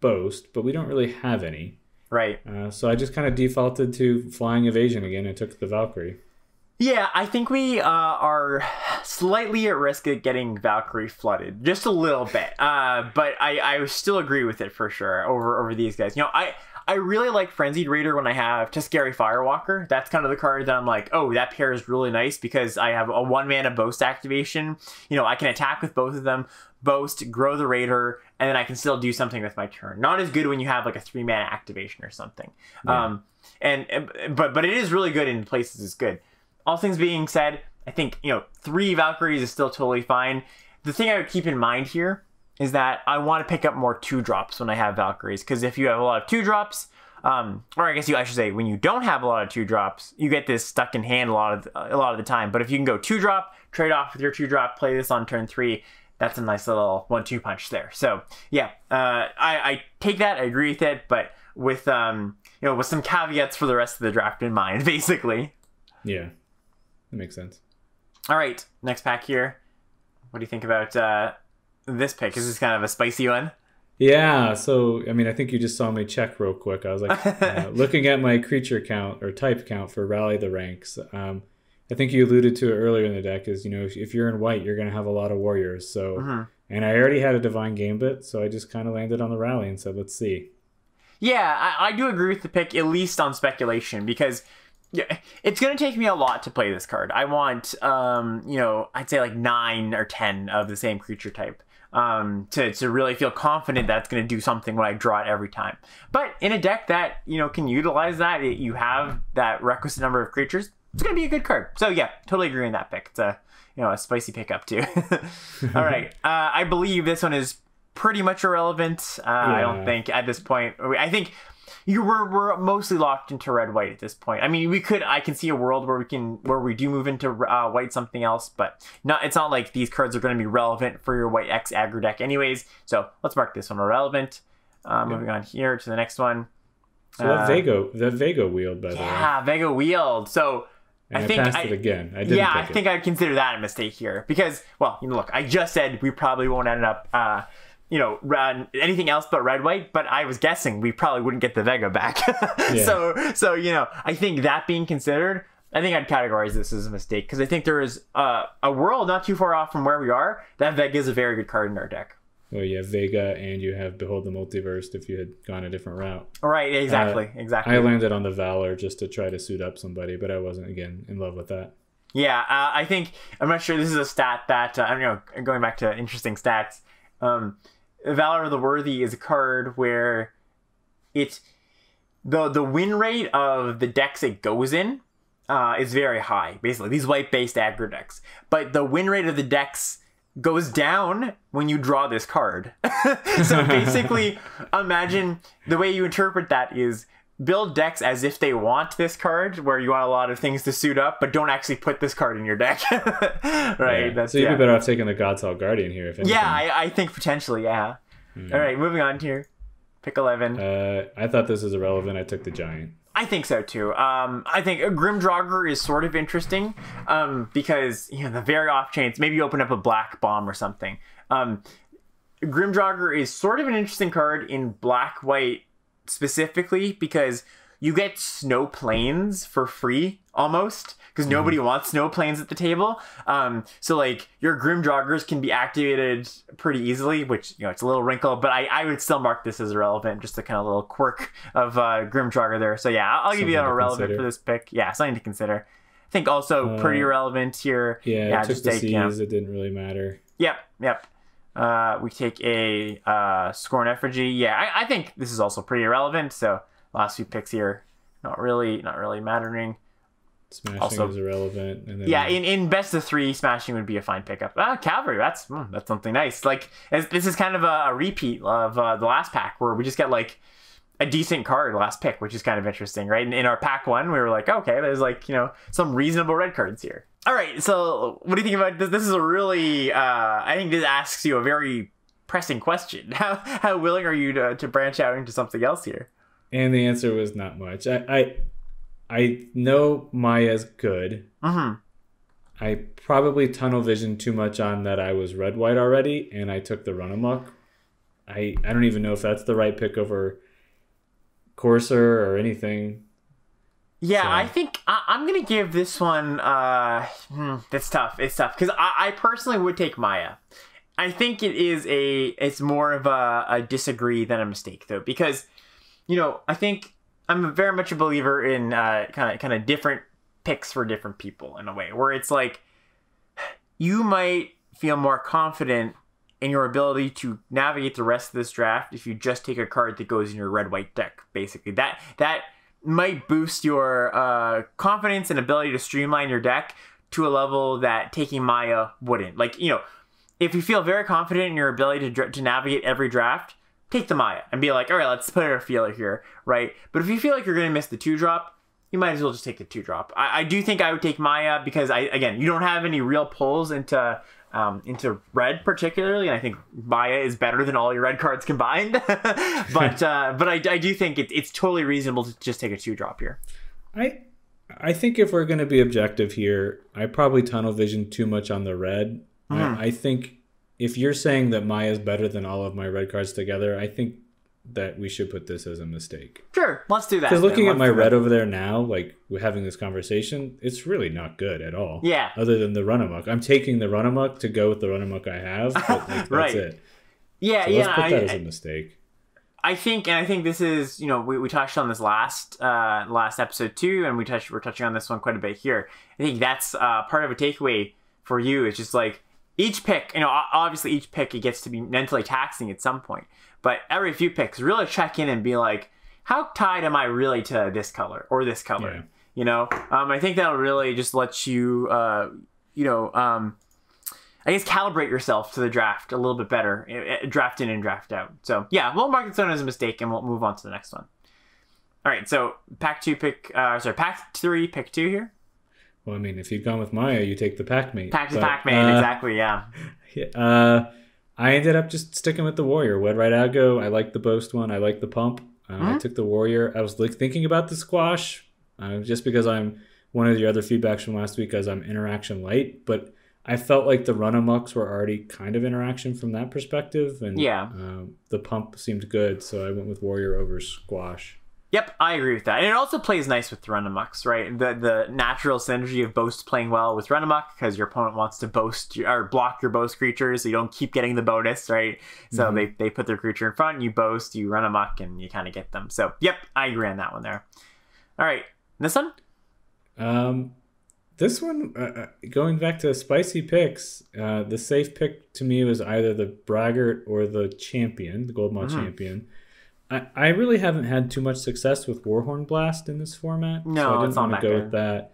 Boast, but we don't really have any. Right. So I just kind of defaulted to Flying Evasion again and took the Valkyrie. Yeah, I think we are slightly at risk of getting Valkyrie flooded, just a little bit. But I still agree with it for sure over these guys. I really like Frenzied Raider when I have Teskari Firewalker. That's kind of the card that I'm like, oh, that pair is really nice because I have a 1-mana Boast activation. I can attack with both of them, Boast, grow the Raider, and then I can still do something with my turn. Not as good when you have like a 3-mana activation or something. Yeah. But it is really good in places it's good. All things being said, I think 3 Valkyries is still totally fine. The thing I would keep in mind here is that I want to pick up more 2-drops when I have Valkyries, because if you have a lot of 2-drops, or I guess I should say when you don't have a lot of 2-drops, you get this stuck in hand a lot of the time. But if you can go 2-drop, trade off with your 2-drop, play this on turn 3, that's a nice little 1-2 punch there. So yeah, I take that, I agree with it, but with with some caveats for the rest of the draft in mind, basically. Yeah, that makes sense. All right, next pack here. What do you think about this pick? Is this kind of a spicy one? Yeah, so I think you just saw me check real quick. I was like looking at my creature count or type count for Rally the Ranks. I think you alluded to it earlier in the deck is, if you're in white, you're going to have a lot of warriors. So, and I already had a Divine Gambit, so I just kind of landed on the Rally and said, let's see. Yeah, I do agree with the pick, at least on speculation, because it's going to take me a lot to play this card. I want, I'd say like 9 or 10 of the same creature type. To really feel confident that it's going to do something when I draw it every time. But in a deck that, can utilize that, you have that requisite number of creatures, it's going to be a good card. So yeah, totally agree on that pick. It's a spicy pickup too. All right. I believe this one is pretty much irrelevant. I don't think at this point, I think we're mostly locked into red-white at this point. I can see a world where we do move into white something else, but it's not like these cards are going to be relevant for your white X aggro deck anyways. So let's mark this one irrelevant. Moving on here to the next one. So that Vega Wield, by the way. Yeah, Vega Wield. So I passed it again. I didn't. Yeah, I think I'd consider that a mistake here because, well, look, I just said we probably won't end up anything else but red white, but I was guessing we probably wouldn't get the Vega back. Yeah. So I think that being considered, I think I'd categorize this as a mistake, because I think there is a world not too far off from where we are that Vega is a very good card in our deck. Well, you have Vega and you have Behold the Multiverse if you had gone a different route. Right, exactly. I landed on the Valor just to try to suit up somebody, but I wasn't, again, in love with that. Yeah, I think, I'm not sure, this is a stat that, going back to interesting stats, Valor the Worthy is a card where it's, the win rate of the decks it goes in is very high, basically, these white-based aggro decks. But the win rate of the decks goes down when you draw this card. So basically, imagine the way you interpret that is build decks as if they want this card, where you want a lot of things to suit up, but don't actually put this card in your deck. Right? Yeah. So you'd be better off taking the God's Guardian here, if anything. Yeah, I think potentially, yeah. All right, moving on here. Pick 11. I thought this was irrelevant. I took the Giant. I think so too. I think a Grim Draugr is sort of interesting because the very off chance, maybe you open up a black bomb or something. Grim Draugr is sort of an interesting card in black-white specifically because you get snow planes for free almost, because nobody wants snow planes at the table. So like your Grim Draugrs can be activated pretty easily, which it's a little wrinkle, but I would still mark this as irrelevant, just a kind of little quirk of Grim Draugr there. So yeah, I'll give you an irrelevant for this pick. Yeah, something to consider. I think also pretty irrelevant here. Yeah, it took the C's. It didn't really matter. Yep. We take a Scorn Effigy. Yeah, I think this is also pretty irrelevant. So last few picks here, not really mattering. Smashing also is irrelevant. And then in best of 3, Smashing would be a fine pickup. Cavalry, that's something nice. Like this is kind of a repeat of the last pack where we just get like a decent card last pick, which is kind of interesting, right? In our pack 1, we were like, okay, there's like some reasonable red cards here. All right, so what do you think about this? This is a really, I think this asks you a very pressing question. How willing are you to branch out into something else here? And the answer was not much. I know Maya's good. I probably tunnel visioned too much on that I was red-white already, and I took the Run Amok. I don't even know if that's the right pick over Courser or anything. Yeah, so. I think I'm going to give this one... that's tough. It's tough, because I personally would take Maya. I think it's more of a disagree than a mistake, though, because, I think I'm very much a believer in kind of different picks for different people in a way, where it's like you might feel more confident in your ability to navigate the rest of this draft if you just take a card that goes in your red-white deck, basically. That might boost your confidence and ability to streamline your deck to a level that taking Maya wouldn't. Like, if you feel very confident in your ability to navigate every draft, take the Maya and be like, all right, let's put a feeler here, right? But if you feel like you're going to miss the 2-drop, you might as well just take the 2-drop. I do think I would take Maya because, again, you don't have any real pulls into red particularly, and I think Maya is better than all your red cards combined. but I do think it's totally reasonable to just take a 2-drop here. I think if we're going to be objective here, I probably tunnel vision too much on the red. I think if you're saying that Maya is better than all of my red cards together, I think that we should put this as a mistake. Sure, let's do that. Because looking at my red over there now, like we're having this conversation, it's really not good at all. Yeah. Other than the Run Amok. I'm taking the Run Amok to go with the Run Amok I have, but like, right. That's it. Yeah, so let's put that as a mistake. I think this is, we touched on this last episode too, and we're touching on this one quite a bit here. I think that's part of a takeaway for you. It's just like each pick, obviously each pick, it gets to be mentally taxing at some point. But every few picks, really check in and be like, how tied am I really to this color or this color? Yeah. I think that'll really just let you, I guess calibrate yourself to the draft a little bit better, draft in and draft out. So yeah, we'll mark this one as a mistake and we'll move on to the next one. All right, so pack 3, pick 2 here. Well, I mean, if you'd gone with Maya, you take the Pac-Mate. Pac-Man, exactly, yeah. I ended up just sticking with the Warrior. Wed Right Aggo. I like the Boast one. I like the Pump. I took the Warrior. I was thinking about the Squash just because I'm one of the other feedbacks from last week as I'm interaction light. But I felt like the run amucks were already kind of interaction from that perspective, and the pump seemed good, so I went with warrior over squash. Yep, I agree with that. And it also plays nice with run amucks, right? The natural synergy of boast playing well with run amok, because your opponent wants to boast or block your boast creatures, so you don't keep getting the bonus, right? So they put their creature in front, you boast, you run amok, and you kind of get them. So yep, I agree on that one there. All right, this one? This one, going back to spicy picks, the safe pick to me was either the Braggart or the Champion, the Goldmaw Champion. I really haven't had too much success with Warhorn Blast in this format, no, so I didn't want to go with that.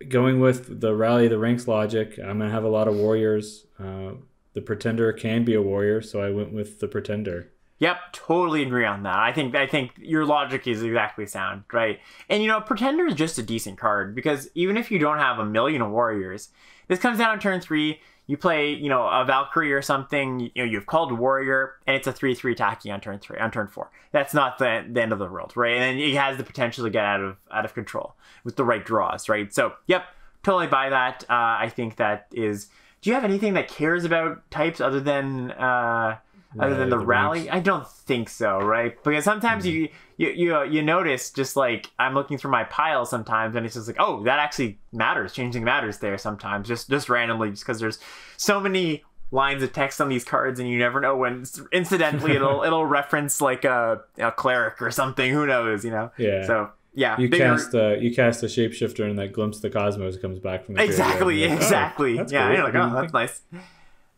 Going with the Rally the Ranks logic, I'm going to have a lot of warriors. The Pretender can be a warrior, so I went with the Pretender. Yep, totally agree on that. I think your logic is exactly sound, right? And Pretender is just a decent card, because even if you don't have a million warriors, this comes down on turn 3. You play, a Valkyrie or something. You've called a warrior, and it's a 3/3 attacking on turn 4. That's not the end of the world, right? And then it has the potential to get out of control with the right draws, right? So, yep, totally buy that. I think that is. Do you have anything that cares about types other than the rally? I don't think so, right? Because sometimes you notice, just like I'm looking through my pile sometimes, and it's just like, oh, that actually matters. Changing matters there sometimes, just randomly, just because there's so many lines of text on these cards, and you never know when incidentally it'll reference like a cleric or something. Who knows, Yeah. So yeah, you cast a shapeshifter, and that Glimpse of the Cosmos comes back from the exactly. Oh, that's yeah, cool. you're like, oh, that's nice.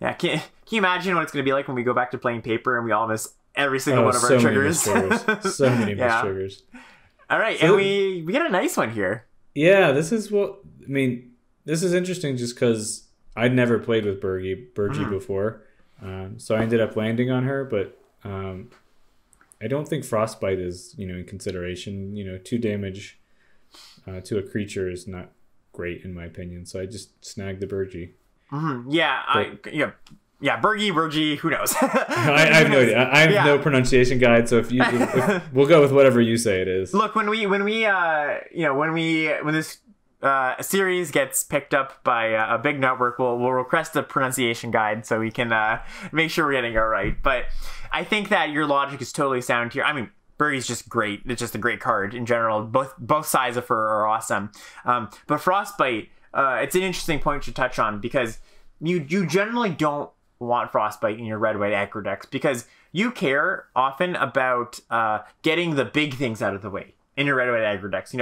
Yeah, can you imagine what it's going to be like when we go back to playing paper and we all miss every single one of our triggers? So many miss triggers. All right, so, and we get a nice one here. Yeah, this is interesting just because I'd never played with Bergie before. So I ended up landing on her, but I don't think Frostbite is, in consideration. 2 damage to a creature is not great in my opinion, so I just snagged the Bergie. Yeah, Bergie, who knows? I have no idea. I have no pronunciation guide, so if we'll go with whatever you say it is. Look, when this series gets picked up by a big network, we'll request a pronunciation guide so we can make sure we're getting it right. But I think that your logic is totally sound here. I mean, Bergie's just great. It's just a great card in general. Both sides of her are awesome. But Frostbite, it's an interesting point to touch on, because you generally don't want Frostbite in your red-white aggro decks, because you care often about getting the big things out of the way in your red-white aggro decks.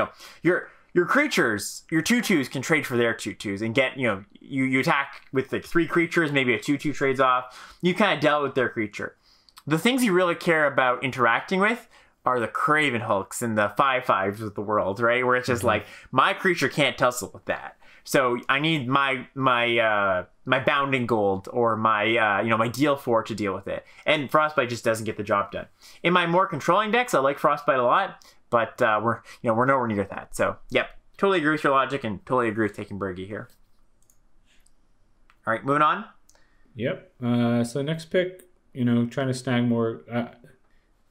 Your creatures, your 2/2s can trade for their 2/2s and get, you attack with like 3 creatures, maybe a 2/2 trades off. You kind of dealt with their creature. The things you really care about interacting with are the Craven Hulks and the 5/5s of the world, right? Where it's just like, my creature can't tussle with that. So I need my Bounding Gold or my my Deal 4 to deal with it. And Frostbite just doesn't get the job done. In my more controlling decks, I like Frostbite a lot, but we're nowhere near that. So yep, totally agree with your logic and totally agree with taking Bergie here. All right, moving on. Yep. So next pick, trying to snag more.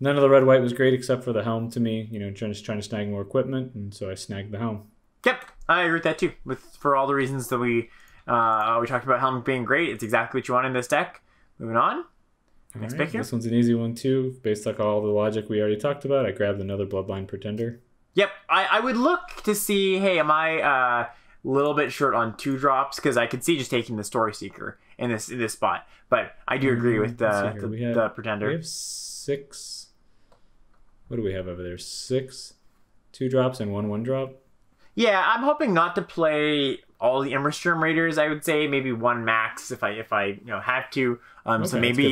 None of the red-white was great except for the helm to me. Trying to snag more equipment, and so I snagged the helm. Yep, I agree with that too. For all the reasons that we talked about helm being great, it's exactly what you want in this deck. Moving on. Next pick here. This one's an easy one too. Based on all the logic we already talked about, I grabbed another Bloodline Pretender. Yep, I would look to see, hey, am I a little bit short on 2 drops? Because I could see just taking the Story Seeker in this spot. But I do agree with the Pretender. We have 6. What do we have over there? 6 2-drops and 1 1-drop. Yeah, I'm hoping not to play all the Immersturm Raiders. I would say maybe 1 max if I have to. Okay, so maybe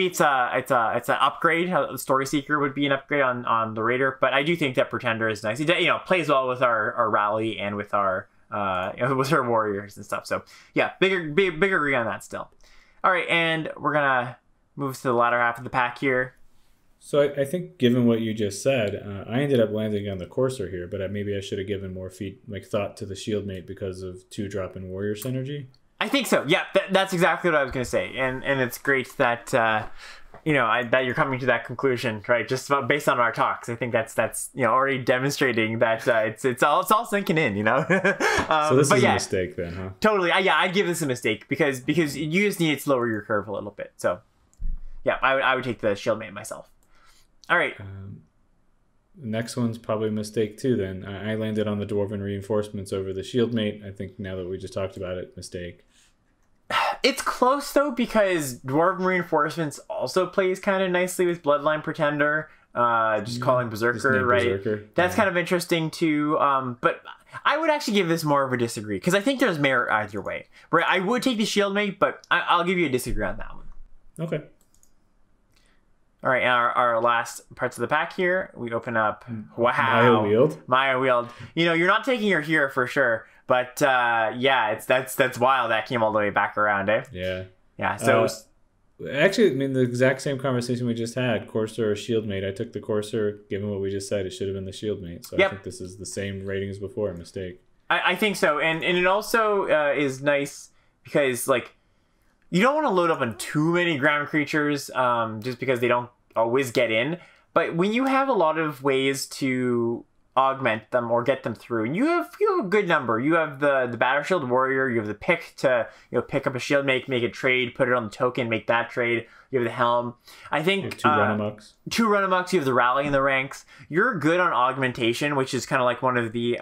it's an upgrade. The Story Seeker would be an upgrade on the Raider, but I do think that Pretender is nice. It plays well with our rally and with our with our warriors and stuff. So yeah, big agree on that still. All right, and we're gonna move to the latter half of the pack here. So I think, given what you just said, I ended up landing on the Courser here, but maybe I should have given more thought to the Shieldmate because of 2-drop and Warrior synergy. I think so. Yeah, that's exactly what I was going to say, and it's great that that you're coming to that conclusion, right? Just based on our talks, I think that's already demonstrating that it's all sinking in, So this is a mistake then, huh? Totally. I'd give this a mistake because you just need to slower your curve a little bit. So, yeah, I would take the shield mate myself. All right. The next one's probably a mistake too. Then I landed on the dwarven reinforcements over the shield mate. I think now that we just talked about it, mistake. It's close though because Dwarven Reinforcements also plays kind of nicely with Bloodline Pretender. Just calling Berserker, right? Berserker. That's kind of interesting too. But I would actually give this more of a disagree because I think there's merit either way. Right? I would take the Shield Mate, but I'll give you a disagree on that one. Okay. All right, and our last parts of the pack here, we open up. Wow. Maya Wield. You're not taking her here for sure. But that's wild. That came all the way back around, eh? Yeah. Yeah. So actually, I mean, the exact same conversation we just had: Courser or Shield Mate. I took the Courser. Given what we just said, it should have been the Shield Mate. So I think this is the same rating as before. A mistake. I think so, and it also is nice because you don't want to load up on too many ground creatures, just because they don't always get in. But when you have a lot of ways to augment them or get them through, and you have a good number. You have the Battle Shield Warrior, you have the pick to pick up a shield, make a trade, put it on the token, make that trade. You have the helm. I think two run-amucks. You have the rally in the ranks. You're good on augmentation, which is kind of like one of the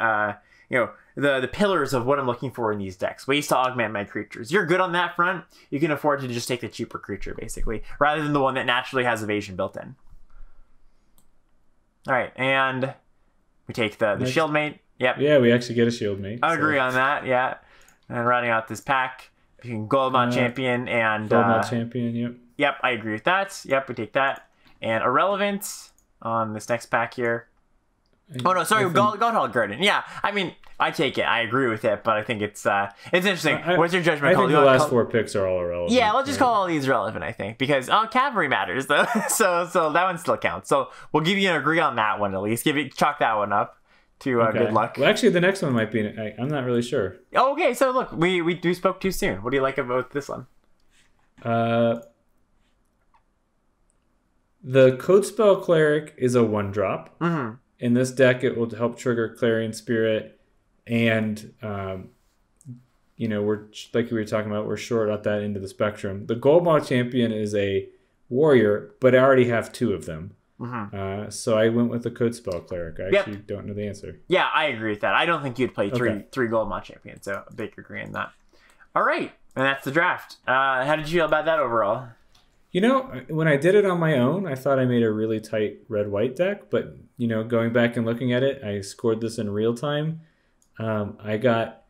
the pillars of what I'm looking for in these decks. Ways to augment my creatures. You're good on that front. You can afford to just take the cheaper creature basically, rather than the one that naturally has evasion built in. All right, and we take the Shield Mate. Yep. Yeah, we actually get a Shield Mate. I agree on that, yeah. And rounding out this pack, you can Goldmont Champion and... Goldmont Champion, yep. Yep, I agree with that. Yep, we take that. And Irrelevant on this next pack here. Godhall Garden. Yeah, I mean, I take it. I agree with it, but I think it's interesting. What's your judgment call? I think the last four picks are all irrelevant. Yeah, let's just call all these relevant, I think, because Cavalry matters, though. so that one still counts. So we'll give you an agree on that one, at least. Chalk that one up to good luck. Well, actually, the next one might be... I'm not really sure. Oh, okay, so look, we spoke too soon. What do you like about this one? The Code Spell Cleric is a 1-drop. Mm-hmm. In this deck, it will help trigger Clarion Spirit, and we're like we were talking about, we're short at that end of the spectrum. The Goldmont Champion is a warrior, but I already have 2 of them. Mm-hmm. So I went with the Code Spell Cleric. I actually don't know the answer. Yeah, I agree with that. I don't think you'd play three Goldmont Champions, so a big agree on that. All right, and that's the draft. How did you feel about that overall? When I did it on my own, I thought I made a really tight red-white deck, but, going back and looking at it, I scored this in real time. I got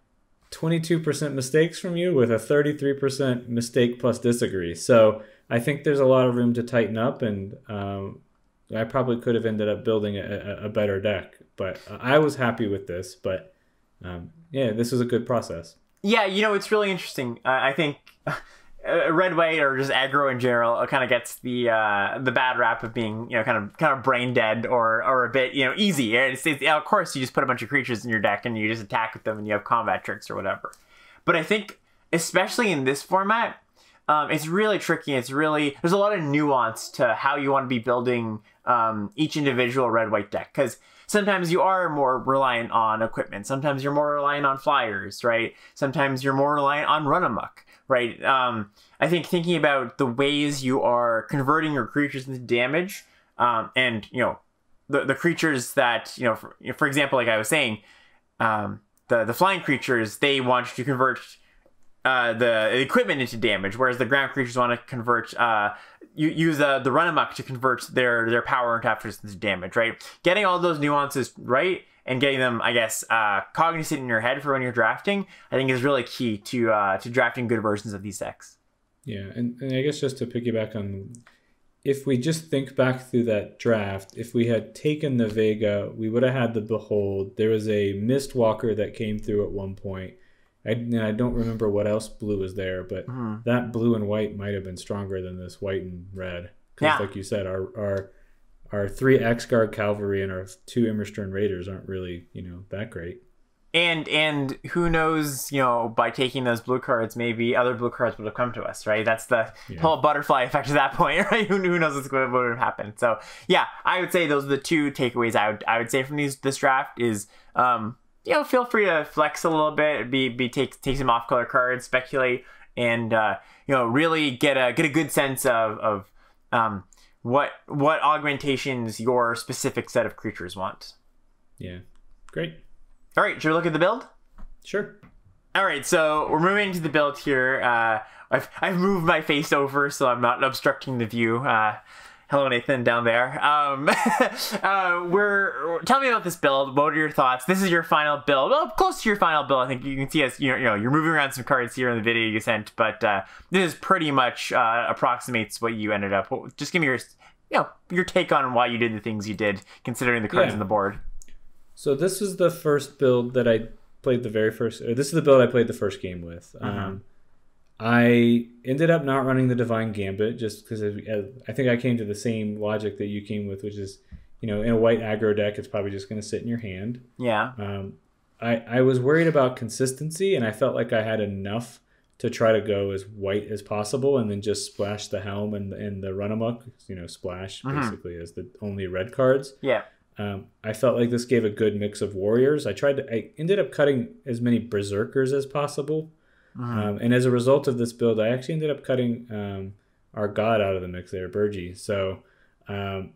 22% mistakes from you with a 33% mistake plus disagree. So I think there's a lot of room to tighten up, and I probably could have ended up building a better deck. But I was happy with this, but this was a good process. Yeah, it's really interesting. I think... red white or just aggro in general kind of gets the bad rap of being kind of brain dead or a bit easy. Of course you just put a bunch of creatures in your deck and you just attack with them and you have combat tricks or whatever. But I think especially in this format, it's really tricky. There's a lot of nuance to how you want to be building each individual red white deck, because sometimes you are more reliant on equipment. Sometimes you're more reliant on flyers, right? Sometimes you're more reliant on run amok. Right. I think thinking about the ways you are converting your creatures into damage, and the creatures that for example, like I was saying, the flying creatures, they want you to convert the equipment into damage, whereas the ground creatures want to convert use the run amok to convert their power and after into damage. Right. Getting all those nuances right, and getting them, I guess, cognizant in your head for when you're drafting, I think is really key to drafting good versions of these decks. Yeah, and I guess just to piggyback on, if we just think back through that draft, if we had taken the Vega, we would have had the Behold. There was a Mistwalker that came through at one point. I don't remember what else blue was there, but that blue and white might have been stronger than this white and red. Because like you said, our 3 X-Guard Cavalry and our 2 Immerstern Raiders aren't really, that great. And who knows, by taking those blue cards, maybe other blue cards would have come to us, right? That's the whole butterfly effect at that point, right? Who knows what would have happened? So yeah, I would say those are the two takeaways I would say from this draft is, feel free to flex a little bit, take some off color cards, speculate, and really get a good sense of what augmentations your specific set of creatures want. Yeah, great. All right, should we look at the build? Sure. All right, so we're moving to the build here. I've moved my face over so I'm not obstructing the view. Hello, Nathan, down there. Tell me about this build. What are your thoughts? This is your final build. Well, close to your final build. I think you can see us. You're moving around some cards here in the video you sent, but this is pretty much approximates what you ended up. Just give me your take on why you did the things you did, considering the cards on the board. So this is the first build that I played this is the build I played the first game with. I ended up not running the Divine Gambit just because I think I came to the same logic that you came with, which is, in a white aggro deck, it's probably just going to sit in your hand. Yeah. I was worried about consistency, and I felt like I had enough to try to go as white as possible and then just splash the Helm and the Run-Amok, splash basically as the only red cards. Yeah. I felt like this gave a good mix of warriors. I ended up cutting as many berserkers as possible. And as a result of this build, I actually ended up cutting our god out of the mix there, Burgi. So and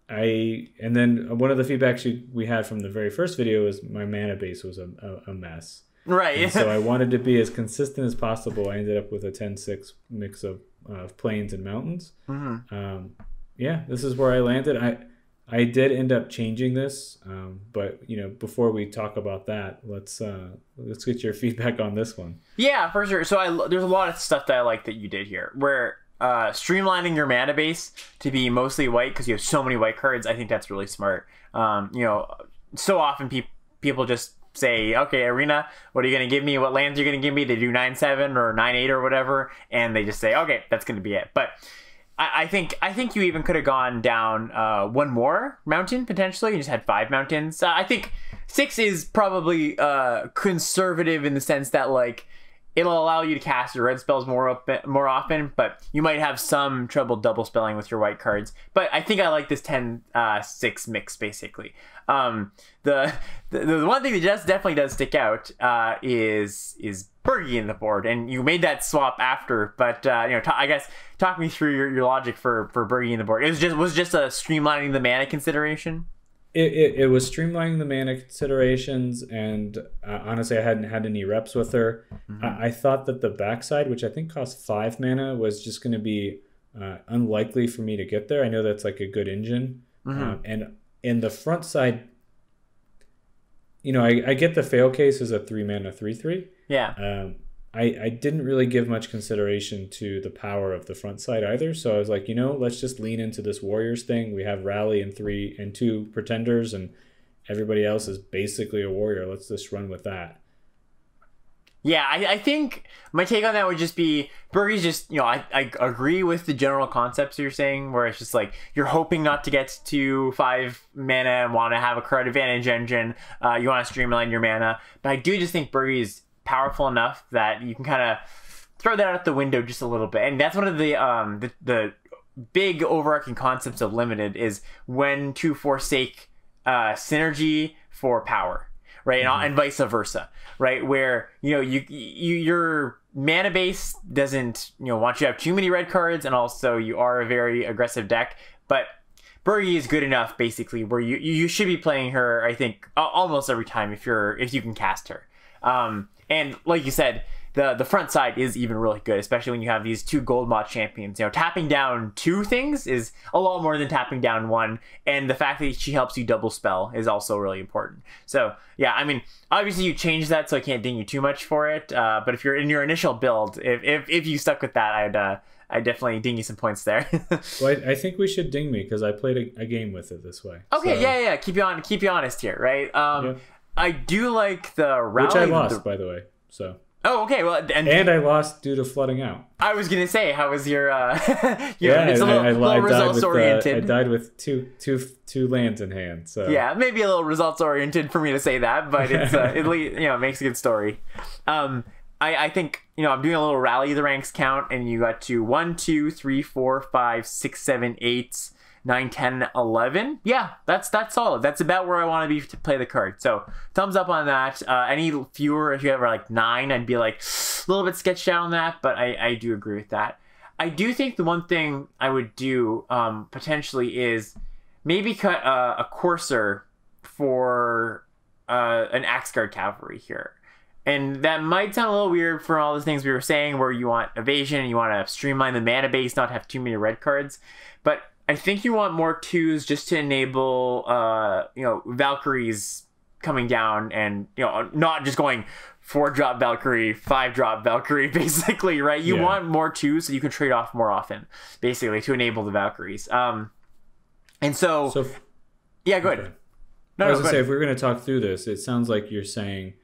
then one of the feedbacks we had from the very first video was my mana base was a mess. Right. And so I wanted to be as consistent as possible. I ended up with a 10-6 mix of plains and mountains. This is where I landed. I did end up changing this, but before we talk about that, let's get your feedback on this one. Yeah, for sure. So there's a lot of stuff that I like that you did here, where streamlining your mana base to be mostly white because you have so many white cards. I think that's really smart. So often people just say, okay, Arena, what are you going to give me? What lands are you going to give me? They do 9/7 or 9/8 or whatever, and they just say, okay, that's going to be it. But I think you even could have gone down one more mountain potentially. You just had 5 mountains. I think 6 is probably conservative in the sense that it'll allow you to cast your red spells more often, but you might have some trouble double spelling with your white cards. But I think I like this 10-6 mix basically. The one thing that just definitely does stick out is Burgi in the board, and you made that swap after. But I guess talk me through your logic for Burgi in the board. It was just a streamlining the mana consideration. It was streamlining the mana considerations, and honestly, I hadn't had any reps with her. I thought that the backside, which I think cost 5 mana, was just going to be unlikely for me to get there. I know that's like a good engine, and in the front side, I get the fail case as a 3 mana 3/3. Yeah. I didn't really give much consideration to the power of the front side either. So I was like, let's just lean into this Warriors thing. We have Rally and 2 Pretenders, and everybody else is basically a Warrior. Let's just run with that. Yeah, I think my take on that would just be Burgi's just, I agree with the general concepts you're saying, where it's just you're hoping not to get to 5 mana and want to have a card advantage engine. You want to streamline your mana. But I do just think Burgi's powerful enough that you can kind of throw that out the window just a little bit. And that's one of the big overarching concepts of Limited is when to forsake synergy for power, right? And vice versa, right? Where your mana base doesn't want you to have too many red cards, and also you are a very aggressive deck, but Burgi is good enough basically where you should be playing her, I think, almost every time if you can cast her. And like you said, the front side is even really good, especially when you have these 2 gold mod champions. Tapping down 2 things is a lot more than tapping down 1, and the fact that she helps you double spell is also really important. So yeah, I mean, obviously you changed that, so I can't ding you too much for it. But if you're in your initial build, if you stuck with that, I'd definitely ding you some points there. Well, I think we should ding me because I played a game with it this way. Okay, so. Yeah. Keep you honest here, right? Yeah. I do like the rally. Which I lost, by the way. So. Oh, okay. Well, and I lost due to flooding out. I was gonna say, how was your? Yeah, it's a little results oriented. I died with two lands in hand. So yeah, maybe a little results oriented for me to say that, but it's it makes a good story. I think I'm doing a little rally of the ranks count, and you got to 1, 2, 3, 4, 5, 6, 7, 8, 9, 10, 11. Yeah, that's solid. That's about where I want to be to play the card. So thumbs up on that. Any fewer, if you have like 9, I'd be like a little bit sketched out on that, but I do agree with that. I do think the one thing I would do potentially is maybe cut a Courser for an Axe Guard Cavalry here. And that might sound a little weird for all the things we were saying, where you want evasion and you want to streamline the mana base, not have too many red cards. But I think you want more 2s just to enable, Valkyries coming down, and not just going 4-drop Valkyrie, 5-drop Valkyrie, basically, right? You want more 2s so you can trade off more often, basically, to enable the Valkyries. Yeah, go ahead. Okay. I was gonna say, if we're gonna talk through this, it sounds like you're saying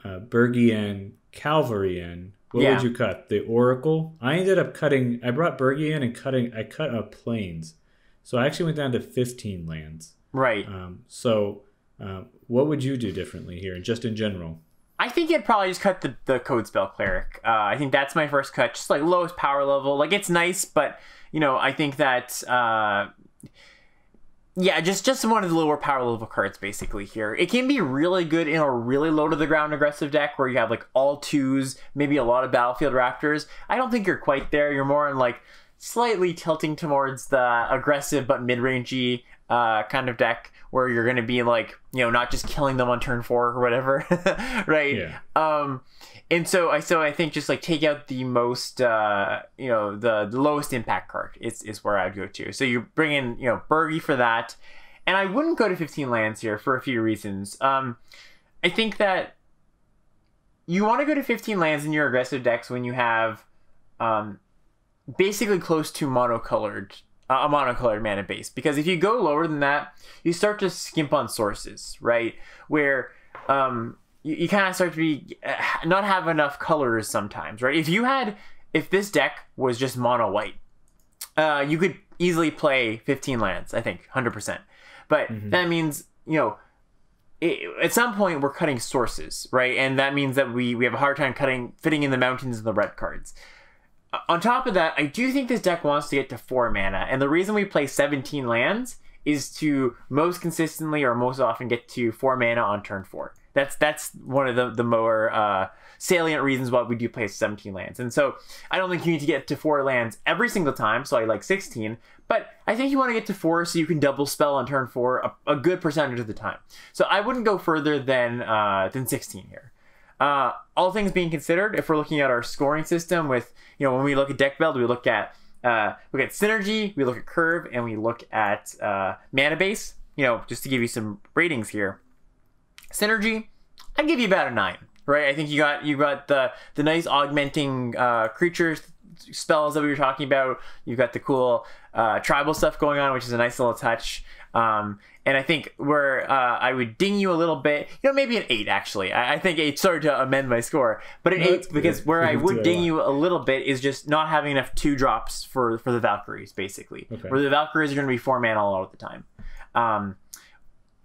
Bergian cavalry in. What would you cut? The Oracle? I ended up cutting. I brought Bergie in and I cut a plains, so I actually went down to 15 lands. Right. What would you do differently here, just in general? I think you'd probably just cut the Code Spell Cleric. I think that's my first cut, just like lowest power level. Like, it's nice, but I think that. Yeah, just one of the lower power level cards basically here. It can be really good in a really low to the ground aggressive deck where you have like all 2s, maybe a lot of Battlefield Raptors. I don't think you're quite there. You're more in like slightly tilting towards the aggressive but mid-rangey kind of deck where you're going to be like, not just killing them on turn 4 or whatever, right? Yeah. And so I think just like take out the most, the lowest impact card is where I'd go to. So you bring in, Bergie for that. And I wouldn't go to 15 lands here for a few reasons. I think that you want to go to 15 lands in your aggressive decks when you have basically close to a monocolored mana base. Because if you go lower than that, you start to skimp on sources, right? Where you kind of start to be not have enough colors sometimes, right? If this deck was just mono white, you could easily play 15 lands, I think, 100%. But that means, at some point we're cutting sources, right? And that means that we have a hard time fitting in the mountains and the red cards. On top of that, I do think this deck wants to get to 4 mana. And the reason we play 17 lands is to most consistently or most often get to 4 mana on turn 4. That's one of the more salient reasons why we do play 17 lands. And so I don't think you need to get to 4 lands every single time, so I like 16. But I think you want to get to 4 so you can double spell on turn 4 a good percentage of the time. So I wouldn't go further than 16 here. All things being considered, if we're looking at our scoring system with, when we look at deck build, we look at synergy, we look at curve, and we look at mana base, just to give you some ratings here. Synergy, I'd give you about a 9, right? I think you got the nice augmenting creatures spells that we were talking about. You've got the cool tribal stuff going on, which is a nice little touch. And I think where I would ding you a little bit, maybe an 8 actually. I think 8 started to amend my score, but an 8 because where I would ding you a little bit is just not having enough 2-drops for the Valkyries, basically. Okay. Where the Valkyries are going to be 4 mana all of the time.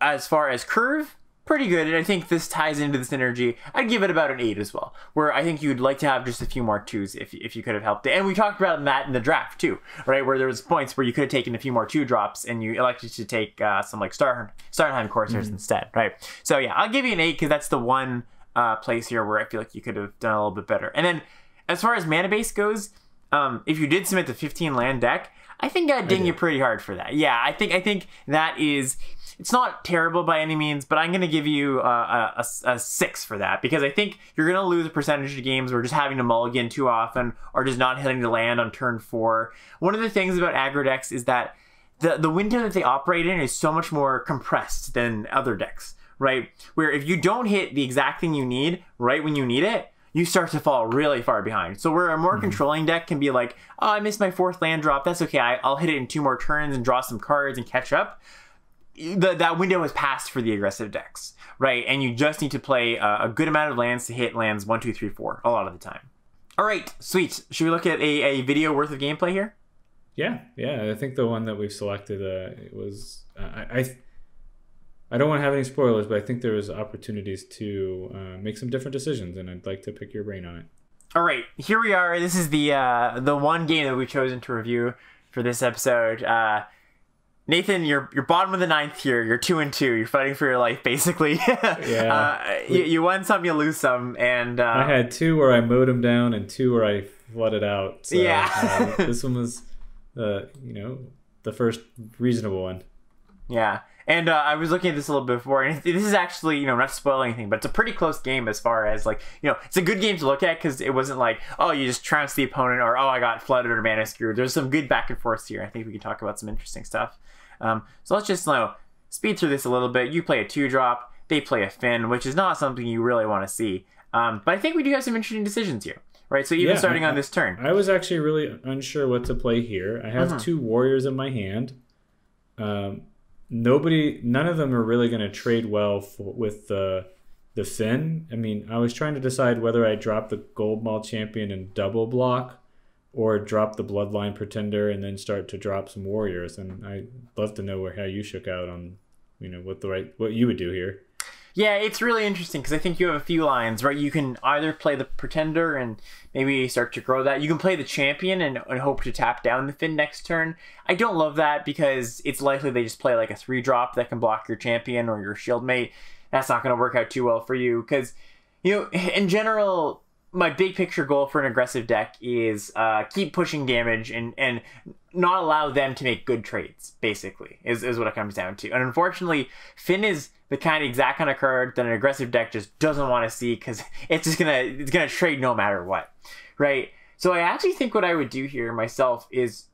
As far as curve, pretty good, and I think this ties into the synergy. I'd give it about an 8 as well, where I think you'd like to have just a few more 2s if you could have helped it. And we talked about that in the draft too, right? Where there was points where you could have taken a few more 2-drops and you elected to take some like Starnheim Corsairs instead, right? So yeah, I'll give you an 8 because that's the one place here where I feel like you could have done a little bit better. And then as far as mana base goes, if you did submit the 15 land deck, I think I'd ding you pretty hard for that. Yeah, I think that is... It's not terrible by any means, but I'm going to give you a 6 for that because I think you're going to lose a percentage of games where just having to mulligan too often or just not hitting the land on turn 4. One of the things about aggro decks is that the window that they operate in is so much more compressed than other decks, right? Where if you don't hit the exact thing you need right when you need it, you start to fall really far behind. So where a more controlling deck can be like, oh, I missed my 4th land drop. That's okay. I'll hit it in 2 more turns and draw some cards and catch up. that window has passed for the aggressive decks, right? And you just need to play a good amount of lands to hit lands 1, 2, 3, 4 a lot of the time. All right, sweet. Should we look at a video worth of gameplay here? Yeah. I think the one that we've selected it was I don't want to have any spoilers, but I think there was opportunities to make some different decisions, and I'd like to pick your brain on it. All right, here we are. This is the one game that we've chosen to review for this episode. Nathan, you're bottom of the 9th here. You're 2-2. You're fighting for your life, basically. Yeah. You won some, you lose some, and I had 2 where I mowed them down and 2 where I flooded out. So, yeah. This one was, the first reasonable one. Yeah. And I was looking at this a little bit before, and this is actually, not to spoil anything, but it's a pretty close game as far as, like, it's a good game to look at because it wasn't like, oh, you just trounced the opponent, or, oh, I got flooded or mana screwed. There's some good back and forth here. I think we can talk about some interesting stuff. So let's just speed through this a little bit. You play a 2-drop, they play a Finn, which is not something you really want to see. But I think we do have some interesting decisions here, right? So even starting on this turn. I was actually really unsure what to play here. I have 2 warriors in my hand. None of them are really going to trade well with the Finn. I mean, I was trying to decide whether I drop the Gold Mall Champion and double block, or drop the Bloodline Pretender and then start to drop some warriors. And I'd love to know how you shook out on, what you would do here. Yeah, it's really interesting because I think you have a few lines, right? You can either play the Pretender and maybe start to grow that. You can play the Champion and hope to tap down the Finn next turn. I don't love that because it's likely they just play like a 3-drop that can block your Champion or your Shield Mate. That's not going to work out too well for you because, in general, my big picture goal for an aggressive deck is keep pushing damage and not allow them to make good trades, basically, is what it comes down to. And unfortunately, Finn is the exact kind of card that an aggressive deck just doesn't want to see because it's gonna trade no matter what, right? So I actually think what I would do here myself is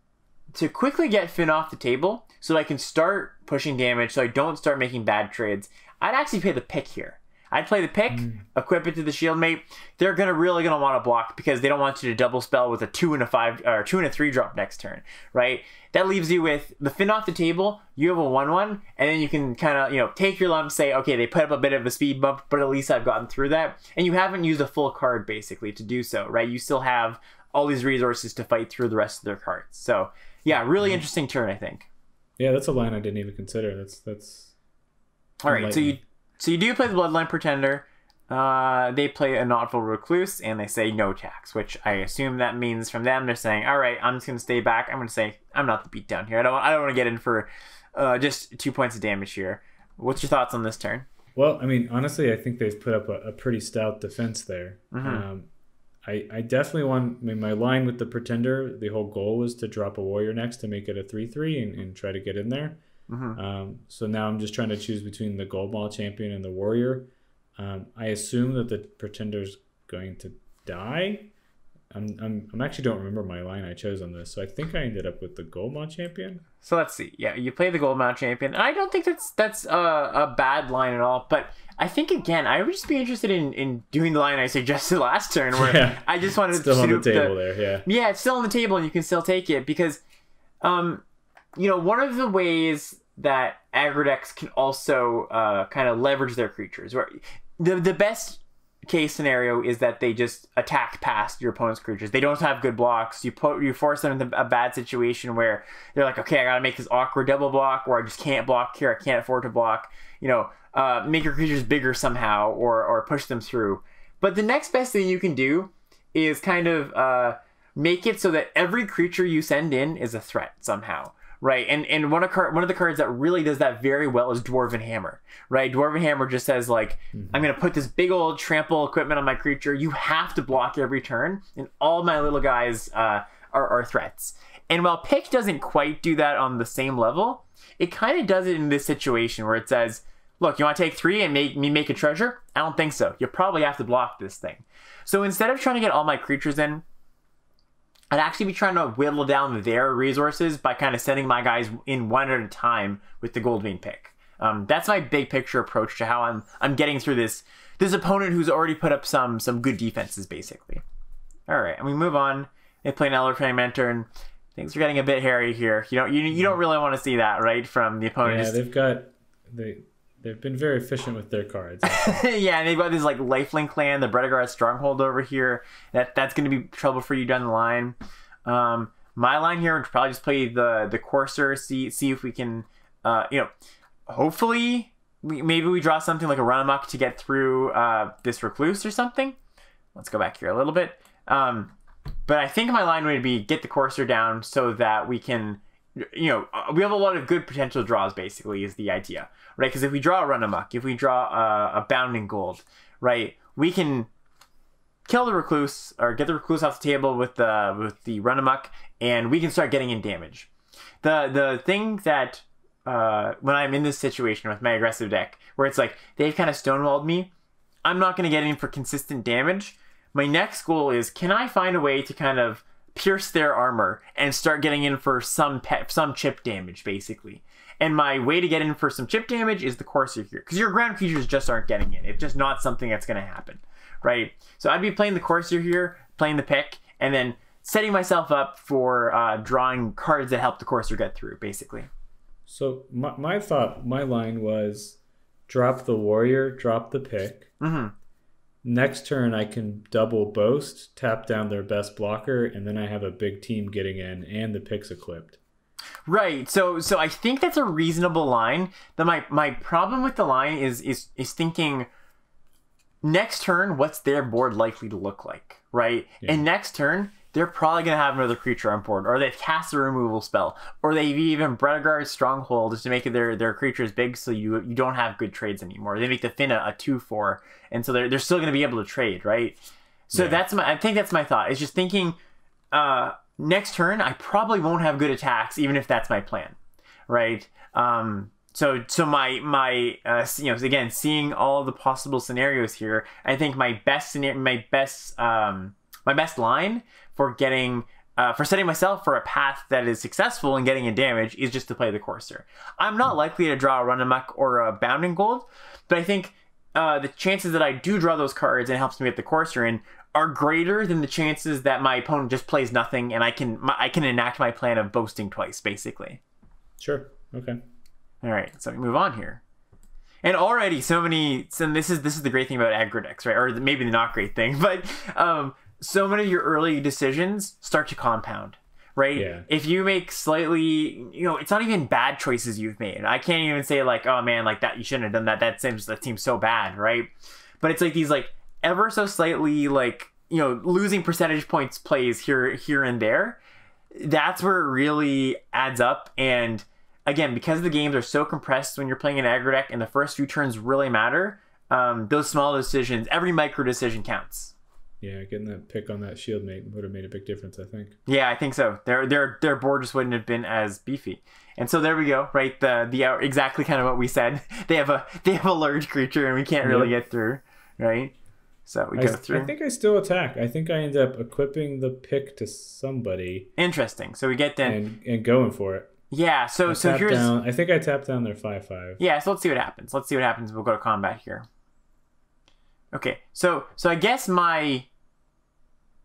to quickly get Finn off the table so I can start pushing damage so I don't start making bad trades. I'd actually play the pick here. I'd play the pick, equip it to the Shield Mate. They're really gonna want to block because they don't want you to double spell with a 2 and a 5 or 2 and a 3-drop next turn, right? That leaves you with the Finn off the table. You have a 1/1, and then you can take your lump, say, okay, they put up a bit of a speed bump, but at least I've gotten through that. And you haven't used a full card basically to do so, right? You still have all these resources to fight through the rest of their cards. So yeah, really interesting turn, I think. Yeah, that's a line I didn't even consider. That's all right. So you do play the Bloodline Pretender. They play a Nautical Recluse, and they say no tax, which I assume that means from them they're saying, all right, I'm just going to stay back. I'm going to say I'm not the beatdown here. I don't want to get in for just 2 points of damage here. What's your thoughts on this turn? Well, I mean, honestly, I think they've put up a pretty stout defense there. I definitely want, my line with the Pretender, the whole goal was to drop a warrior next to make it a 3/3 and try to get in there. So now I'm just trying to choose between the Gold Mall Champion and the warrior. I assume that the Pretender's going to die. I'm actually don't remember my line I chose on this, so I think I ended up with the Gold Mall Champion. So let's see. Yeah, you play the Gold Mall Champion. I don't think that's a bad line at all, but I think, again, I would just be interested in doing the line I suggested last turn, where I just wanted to still on the table there. Yeah, it's still on the table, and you can still take it because, one of the ways that aggro decks can also kind of leverage their creatures, where the best case scenario is that they just attack past your opponent's creatures. They don't have good blocks. You force them into a bad situation where they're like, okay, I gotta make this awkward double block, or I just can't block here. I can't afford to block. Make your creatures bigger somehow, or push them through. But the next best thing you can do is kind of make it so that every creature you send in is a threat somehow. Right, and one of the cards that really does that very well is Dwarven Hammer. Right, Dwarven Hammer just says, like, I'm gonna put this big old trample equipment on my creature. You have to block every turn, and all my little guys are threats. And while Pick doesn't quite do that on the same level, it kind of does it in this situation where it says, look, you want to take 3 and make a treasure? I don't think so. You probably have to block this thing. So instead of trying to get all my creatures in, I'd actually be trying to whittle down their resources by kind of sending my guys in one at a time with the Goldvein Pick. That's my big picture approach to how I'm getting through this opponent who's already put up some good defenses, basically. All right, and we move on. They play an Elder Fragmentor, and things are getting a bit hairy here. You don't really want to see that, right, from the opponent. Yeah, they've got they've been very efficient with their cards. Yeah, and they've got this like Lifelink clan, the Bredegar Stronghold over here. That's going to be trouble for you down the line. My line here would probably just play the Courser, see if we can, hopefully maybe we draw something like a Run Amok to get through this Recluse or something. Let's go back here a little bit. But I think my line would be get the Courser down so that we can, we have a lot of good potential draws, basically, is the idea, right? Because if we draw a Run Amok, if we draw a Bounding Gold, right, we can kill the Recluse or get the Recluse off the table with the Run Amok, and we can start getting in damage. The thing that when I'm in this situation with my aggressive deck, where it's like they've kind of stonewalled me, I'm not going to get in for consistent damage. My next goal is, can I find a way to kind of pierce their armor and start getting in for some chip damage, basically. And my way to get in for some chip damage is the Courser here, because your ground creatures just aren't getting in. It's just not something that's going to happen, right? So I'd be playing the Courser here, playing the pick, and then setting myself up for drawing cards that help the Courser get through, basically. So my line was drop the Warrior, drop the pick. Mm-hmm. Next turn, I can double Boast, tap down their best blocker, and then I have a big team getting in, and the pick's equipped. Right. So I think that's a reasonable line. My problem with the line is thinking next turn, what's their board likely to look like, right? Yeah. And next turn, they're probably going to have another creature on board, or they've cast a removal spell, or they've even Bredegar Stronghold just to make their creatures big so you don't have good trades anymore. They make the Finn a 2/4, and so they're still going to be able to trade, right? So yeah. I think that's my thought. It's just thinking next turn, I probably won't have good attacks, even if that's my plan, right? So my again, seeing all the possible scenarios here, I think my best line for getting for setting myself for a path that is successful in getting in damage is just to play the Courser. I'm not likely to draw a Run Amok or a Bounding Gold, but I think the chances that I do draw those cards and it helps me get the Courser in are greater than the chances that my opponent just plays nothing and I can enact my plan of boasting twice, basically. Sure. Okay. All right. So we move on here. And already so this is the great thing about aggro decks, right? Or maybe the not great thing, but so many of your early decisions start to compound, right? Yeah. If you make slightly, it's not even bad choices you've made. I can't even say like, oh man, like that, you shouldn't have done that. That seems so bad, right? But it's like these like ever so slightly like, losing percentage points plays here and there. That's where it really adds up. And again, because the games are so compressed when you're playing an aggro deck and the first few turns really matter, those small decisions, every micro decision counts. Yeah, getting that pick on that shield mate would have made a big difference, I think. Yeah, I think so. Their board just wouldn't have been as beefy. And so there we go, right? The exactly kind of what we said. They have a large creature and we can't really get through, right? So we go through. I think I still attack. I think I end up equipping the pick to somebody. Interesting. So we get then and going for it. Yeah. So here's. I think I tap down their 5/5. Yeah. So let's see what happens. We'll go to combat here. Okay. So I guess my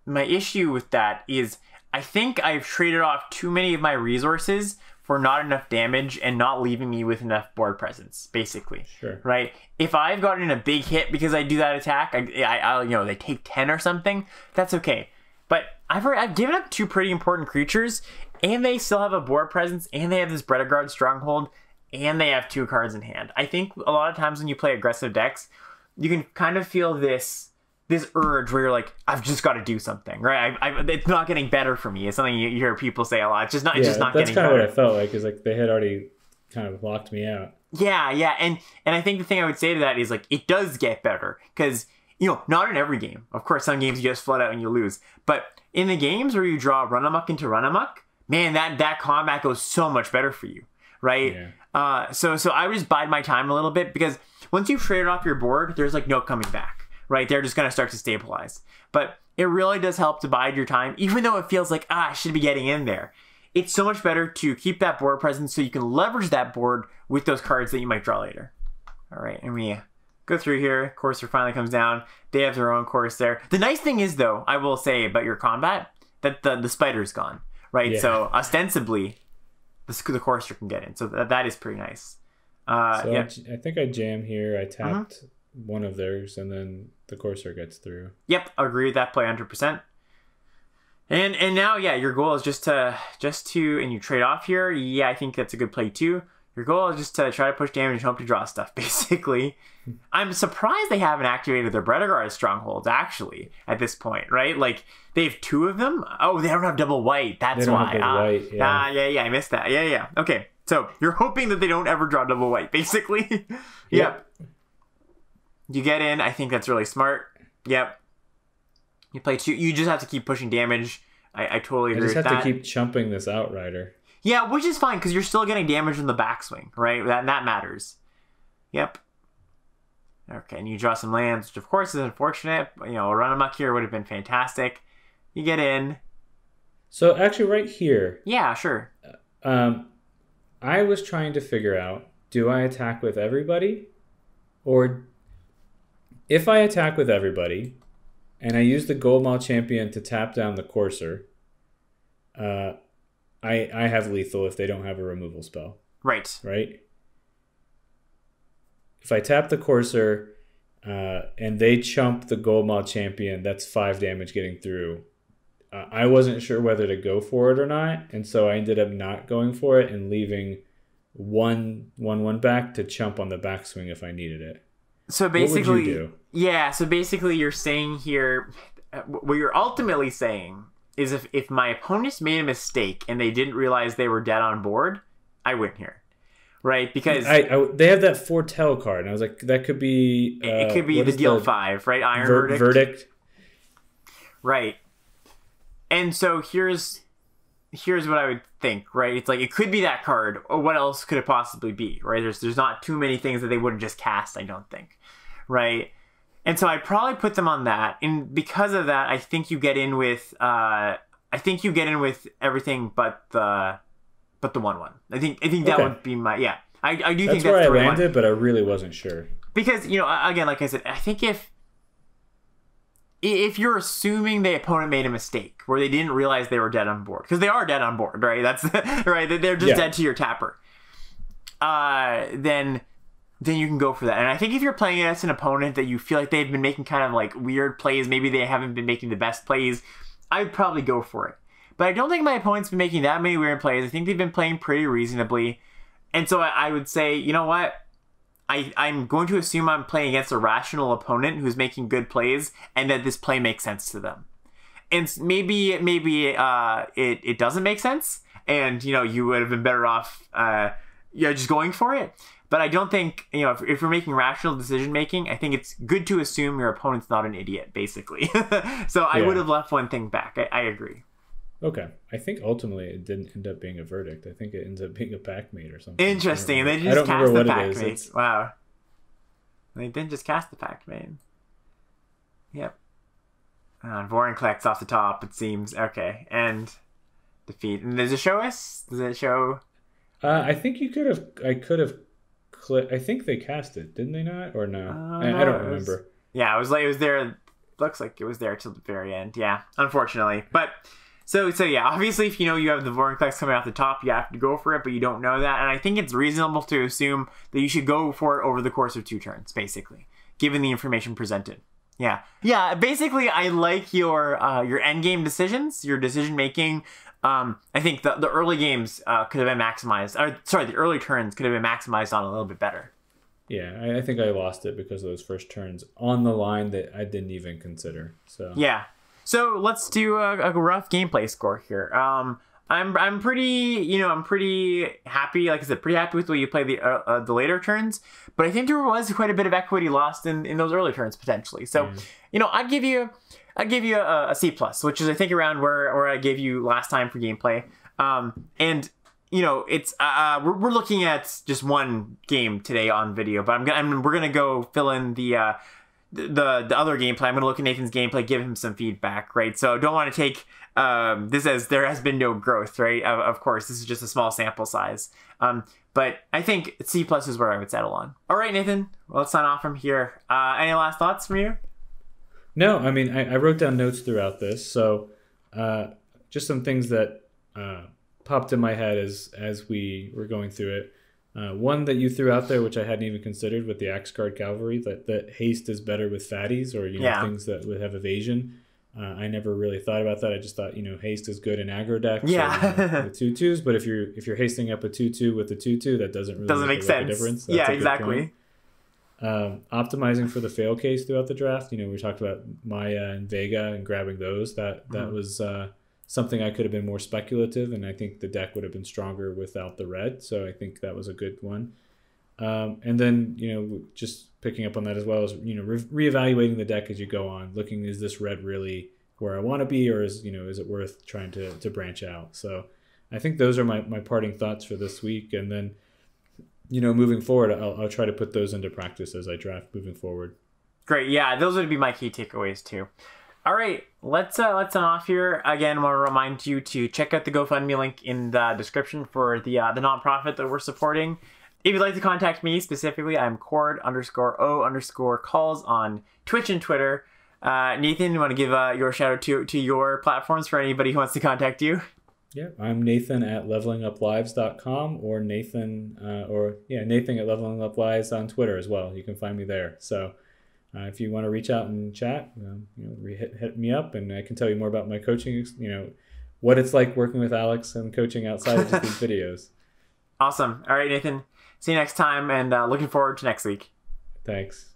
issue with that is I think I've traded off too many of my resources for not enough damage and not leaving me with enough board presence, basically. Sure. Right? If I've gotten a big hit because I do that attack, I'll they take 10 or something, that's okay. But I've given up 2 pretty important creatures, and they still have a board presence, and they have this Bredegar Stronghold, and they have 2 cards in hand. I think a lot of times when you play aggressive decks, you can kind of feel this urge where you're like, I've just got to do something, right? It's not getting better for me. It's something you hear people say a lot. It's just not getting better. That's kind of what I felt like, is like they had already kind of locked me out. Yeah. And I think the thing I would say to that is like, it does get better because, not in every game. Of course, some games you just flood out and you lose. But in the games where you draw Run Amok into Run Amok, man, that combat goes so much better for you, right? Yeah. So I would just bide my time a little bit because once you've traded off your board, there's like no coming back. Right, they're just going to start to stabilize. But it really does help to bide your time, even though it feels like, I should be getting in there. It's so much better to keep that board present so you can leverage that board with those cards that you might draw later. All right, and we go through here. Courser finally comes down. They have their own course there. The nice thing is, though, I will say about your combat, that the spider's gone, right? Yeah. So ostensibly, the Courser can get in. So that is pretty nice. Yeah. I think I jam here. I tapped one of theirs, and then the courser gets through. Yep, agree with that play 100%. And now, yeah, your goal is just to and you trade off here. Yeah, I think that's a good play too. Your goal is just to try to push damage and hope to draw stuff, basically. I'm surprised they haven't activated their Bredegar strongholds, actually, at this point, right? Like, they have 2 of them? Oh, they don't have double white. That's why. White, yeah. Yeah, I missed that. Yeah. Okay, so you're hoping that they don't ever draw double white, basically. Yep. You get in. I think that's really smart. Yep. You play 2. You just have to keep pushing damage. I totally agree with that. I just have to keep chumping this Outrider. Yeah, which is fine, because you're still getting damage in the backswing, right? That matters. Yep. Okay, and you draw some lands, which of course is unfortunate. You know, a run amok here would have been fantastic. You get in. So actually right here. Yeah, sure. I was trying to figure out, do I attack with everybody? Or if I attack with everybody, and I use the Goldmaw Champion to tap down the Courser, I have lethal if they don't have a removal spell. Right. Right? If I tap the Courser and they chump the Goldmaw Champion, that's 5 damage getting through. I wasn't sure whether to go for it or not, and so I ended up not going for it and leaving 1/1 back to chump on the backswing if I needed it. So basically, what would you do? Yeah, so basically you're saying here, what you're ultimately saying is if my opponents made a mistake and they didn't realize they were dead on board, I win here. Right? Because they have that foretell card, and I was like, that could be... it could be the deal 5, right? Iron Verdict. Right. And so here's what I would think, right? It's like, it could be that card, or what else could it possibly be, right? There's not too many things that they wouldn't just cast, I don't think, right? And so I'd probably put them on that, and because of that, I think you get in with everything but the 1/1. I think that would be my I do think that's where I landed, but I really wasn't sure, because again, like I said, I think if you're assuming the opponent made a mistake where they didn't realize they were dead on board, because they are dead on board, right? That's right. They're just dead to your tapper. Then you can go for that. And I think if you're playing against an opponent that you feel like they've been making kind of like weird plays, maybe they haven't been making the best plays, I'd probably go for it. But I don't think my opponent's been making that many weird plays. I think they've been playing pretty reasonably. And so I would say, you know what? I'm going to assume I'm playing against a rational opponent who's making good plays, and that this play makes sense to them. And maybe it doesn't make sense, and you would have been better off just going for it. But I don't think, if you're making rational decision making, I think it's good to assume your opponent's not an idiot, basically. So I would have left one thing back. I agree. Okay. I think ultimately it didn't end up being a verdict. I think it ends up being a pack mate or something. Interesting. They just cast the pack mate. Wow. They didn't just cast the pack mate. Yep. Vorinclex off the top, it seems. Okay. And defeat. And does it show us? Does it show? I think I could have clicked. I think they cast it, didn't they not? Or no? No, I don't remember. It was there. Looks like it was there till the very end. Yeah. Unfortunately. But... So yeah, obviously if you have the Vorinclex coming off the top, you have to go for it, but you don't know that. And I think it's reasonable to assume that you should go for it over the course of 2 turns, basically, given the information presented. Yeah. Yeah, basically I like your endgame decisions, your decision making. I think the early games could have been maximized. The early turns could have been maximized on a little bit better. Yeah, I think I lost it because of those first turns on the line that I didn't even consider. So yeah. So let's do a rough gameplay score here. I'm pretty happy. Like I said, pretty happy with the way you play the later turns. But I think there was quite a bit of equity lost in those early turns potentially. So I'd give you a C+, which is I think around where I gave you last time for gameplay. And it's we're looking at just one game today on video, but we're gonna go fill in the other gameplay. I'm going to look at Nathan's gameplay, give him some feedback, right? So don't want to take this as there has been no growth, right? Of course, this is just a small sample size. But I think C+ is where I would settle on. All right, Nathan, well, let's sign off from here. Any last thoughts from you? No, I mean, I wrote down notes throughout this. So just some things that popped in my head as we were going through it. One that you threw out there, which I hadn't even considered, with the Axe Guard Cavalry, that haste is better with fatties or things that would have evasion. I never really thought about that. I just thought haste is good in aggro decks. Yeah. Or, the 2/2s, but if you're hasting up a 2/2 with a 2/2, that doesn't make sense. A difference. That's exactly. Optimizing for the fail case throughout the draft. We talked about Maya and Vega and grabbing those. That was something I could have been more speculative, and I think the deck would have been stronger without the red. So I think that was a good one. And then just picking up on that as well as reevaluating the deck as you go on, looking, is this red really where I want to be, or is it worth trying to branch out? So I think those are my parting thoughts for this week, and then moving forward, I'll try to put those into practice as I draft moving forward. Great. Yeah, those would be my key takeaways too. All right, let's sign off here. Again, I want to remind you to check out the GoFundMe link in the description for the nonprofit that we're supporting. If you'd like to contact me specifically, I'm cord_o_calls on Twitch and Twitter. Nathan, you want to give your shout out to your platforms for anybody who wants to contact you? Yeah, I'm Nathan at levelinguplives.com or Nathan at levelinguplives on Twitter as well. You can find me there. So if you want to reach out and chat, hit me up, and I can tell you more about my coaching, what it's like working with Alex and coaching outside of just these videos. Awesome. All right, Nathan. See you next time, and looking forward to next week. Thanks.